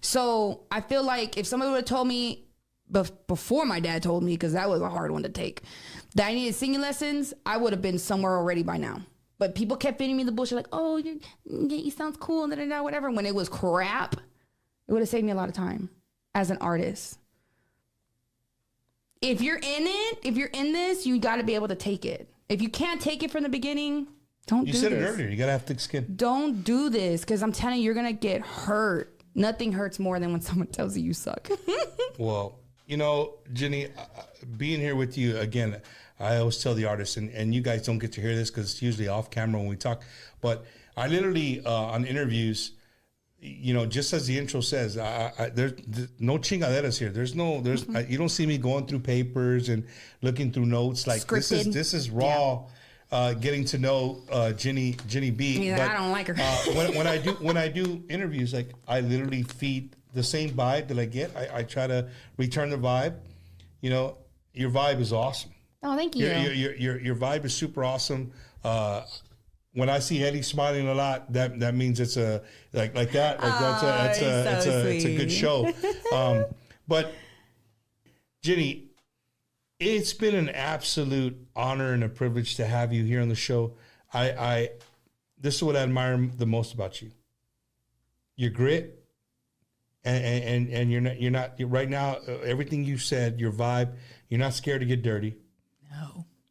So I feel like if somebody would have told me before my dad told me, because that was a hard one to take, that I needed singing lessons, I would have been somewhere already by now. But people kept feeding me the bullshit like, oh, you sounds cool, and whatever. When it was crap, it would have saved me a lot of time as an artist. If you're in it, if you're in this, you got to be able to take it. If you can't take it from the beginning, don't do this. You said it earlier. You got to have thick skin. Don't do this, because I'm telling you, you're going to get hurt. Nothing hurts more than when someone tells you suck. Well, Jenny, being here with you again, I always tell the artists, and you guys don't get to hear this because it's usually off camera when we talk, but I literally, on interviews, just as the intro says, there's no chingaderas here. You don't see me going through papers and looking through notes. Like Scripted. this is raw, getting to know Jenny B. I don't like her. when I do interviews, like I literally feed the same vibe that I get. I try to return the vibe. Your vibe is awesome. Oh, thank you. Your vibe is super awesome. When I see Eddie smiling a lot, that means it's a like that. Like it's a good show. But Jenny, it's been an absolute honor and a privilege to have you here on the show. This is what I admire the most about you. Your grit, and you're not right now. Everything you said, your vibe. You're not scared to get dirty.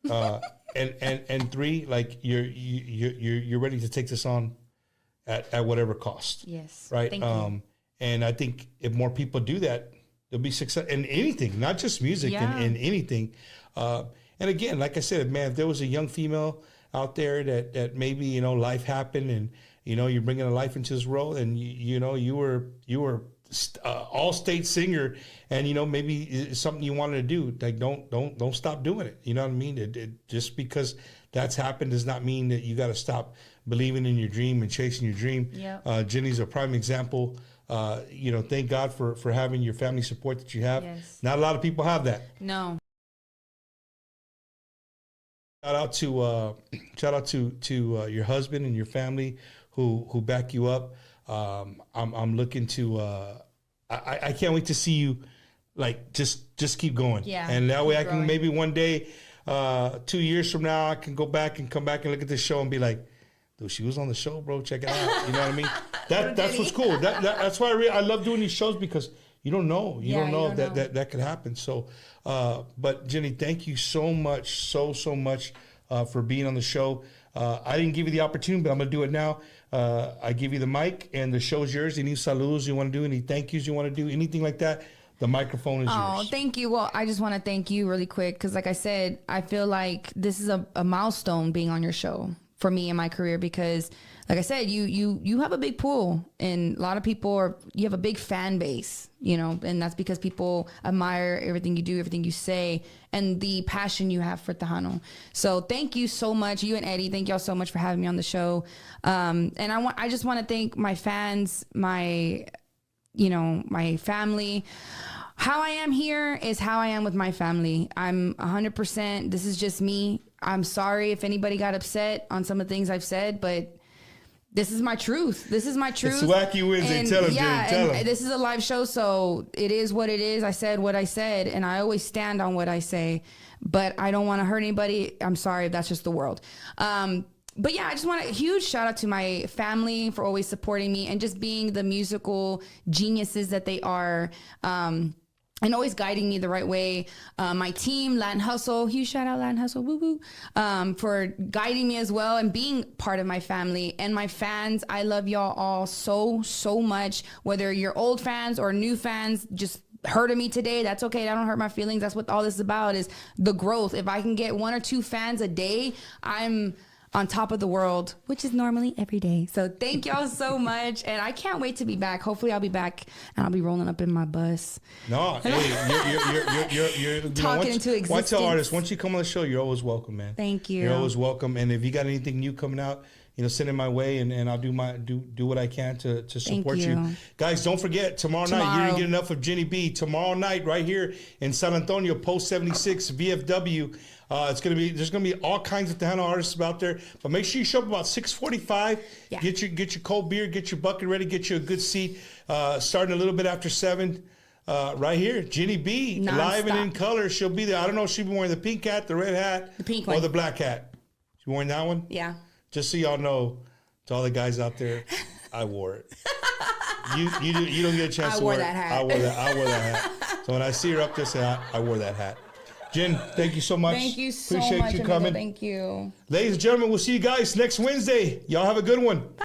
No. And three, like you're ready to take this on at whatever cost. Yes. Right. Thank you. And I think if more people do that, there'll be success in anything, not just music, in anything. And again, like I said, man, if there was a young female out there that maybe life happened and you're bringing a life into this world, and you were all-state singer, and maybe it's something you wanted to do, like don't stop doing it. You know what I mean? It just because that's happened does not mean that you got to stop believing in your dream and chasing your dream. Yep. Jenny's a prime example. Thank God for having your family support that you have. Yes. Not a lot of people have that. No. Shout out to your husband and your family who back you up. I'm looking to. I can't wait to see you, like just keep going. Yeah. And that way I can growing. maybe one day, 2 years from now, I can go back and come back and look at this show and be like, dude, she was on the show, bro. Check it out. You know what I mean? That's what's cool. That's why I love doing these shows, because you don't know. You don't know that could happen. So, but Jenny, thank you so much, so much for being on the show. I didn't give you the opportunity, but I'm going to do it now. I give you the mic, and the show's yours. Any saludos you want to do, any thank yous you want to do, anything like that, the microphone is yours. Oh, thank you. Well, I just want to thank you really quick because, like I said, I feel like this is a milestone being on your show for me in my career because, like I said, you have a big pool, and a lot of people you have a big fan base, and that's because people admire everything you do, everything you say, and the passion you have for Tejano. So thank you so much, you and Eddie. Thank y'all so much for having me on the show. And I just want to thank my fans, my family. How I am here is how I am with my family. I'm 100%. This is just me. I'm sorry if anybody got upset on some of the things I've said, but this is my truth. This is my truth. It's Wacky Wednesday. Tell them, Jenny. Tell them. This is a live show, so it is what it is. I said what I said, and I always stand on what I say, but I don't want to hurt anybody. I'm sorry if that's just the world. But yeah, I just want a huge shout out to my family for always supporting me and just being the musical geniuses that they are. And always guiding me the right way. My team, Latin Hustle, huge shout out Latin Hustle, woo woo, for guiding me as well and being part of my family. And my fans, I love y'all all so much. Whether you're old fans or new fans, just heard of me today, that's okay. That don't hurt my feelings. That's what all this is about, is the growth. If I can get 1 or 2 fans a day, I'm on top of the world, which is normally every day. So thank y'all so much. And I can't wait to be back. Hopefully I'll be back and I'll be rolling up in my bus. No, hey, you're talking into existence. Once an artist, once you come on the show, you're always welcome, man. Thank you. You're always welcome. And if you got anything new coming out, send it my way, and I'll do what I can to support you. Guys, don't forget, tomorrow night, you didn't get enough of Jenny B. Tomorrow night, right here in San Antonio, Post 76 VFW. There's gonna be all kinds of Tejano artists out there, but make sure you show up about 6:45. Yeah. Get your cold beer, get your bucket ready, get you a good seat. Starting a little bit after 7. Right here, Jenny B, live and in color. She'll be there. I don't know if she'll be wearing the pink hat, the red hat, the pink or one, the black hat. She wearing that one? Yeah. Just so y'all know, to all the guys out there, I wore it. You don't get a chance to wear that hat. I wore that hat. So when I see her up there, say I wore that hat. Jen, thank you so much. Thank you so Appreciate much, you amigo. coming. Thank you. Ladies and gentlemen, we'll see you guys next Wednesday. Y'all have a good one.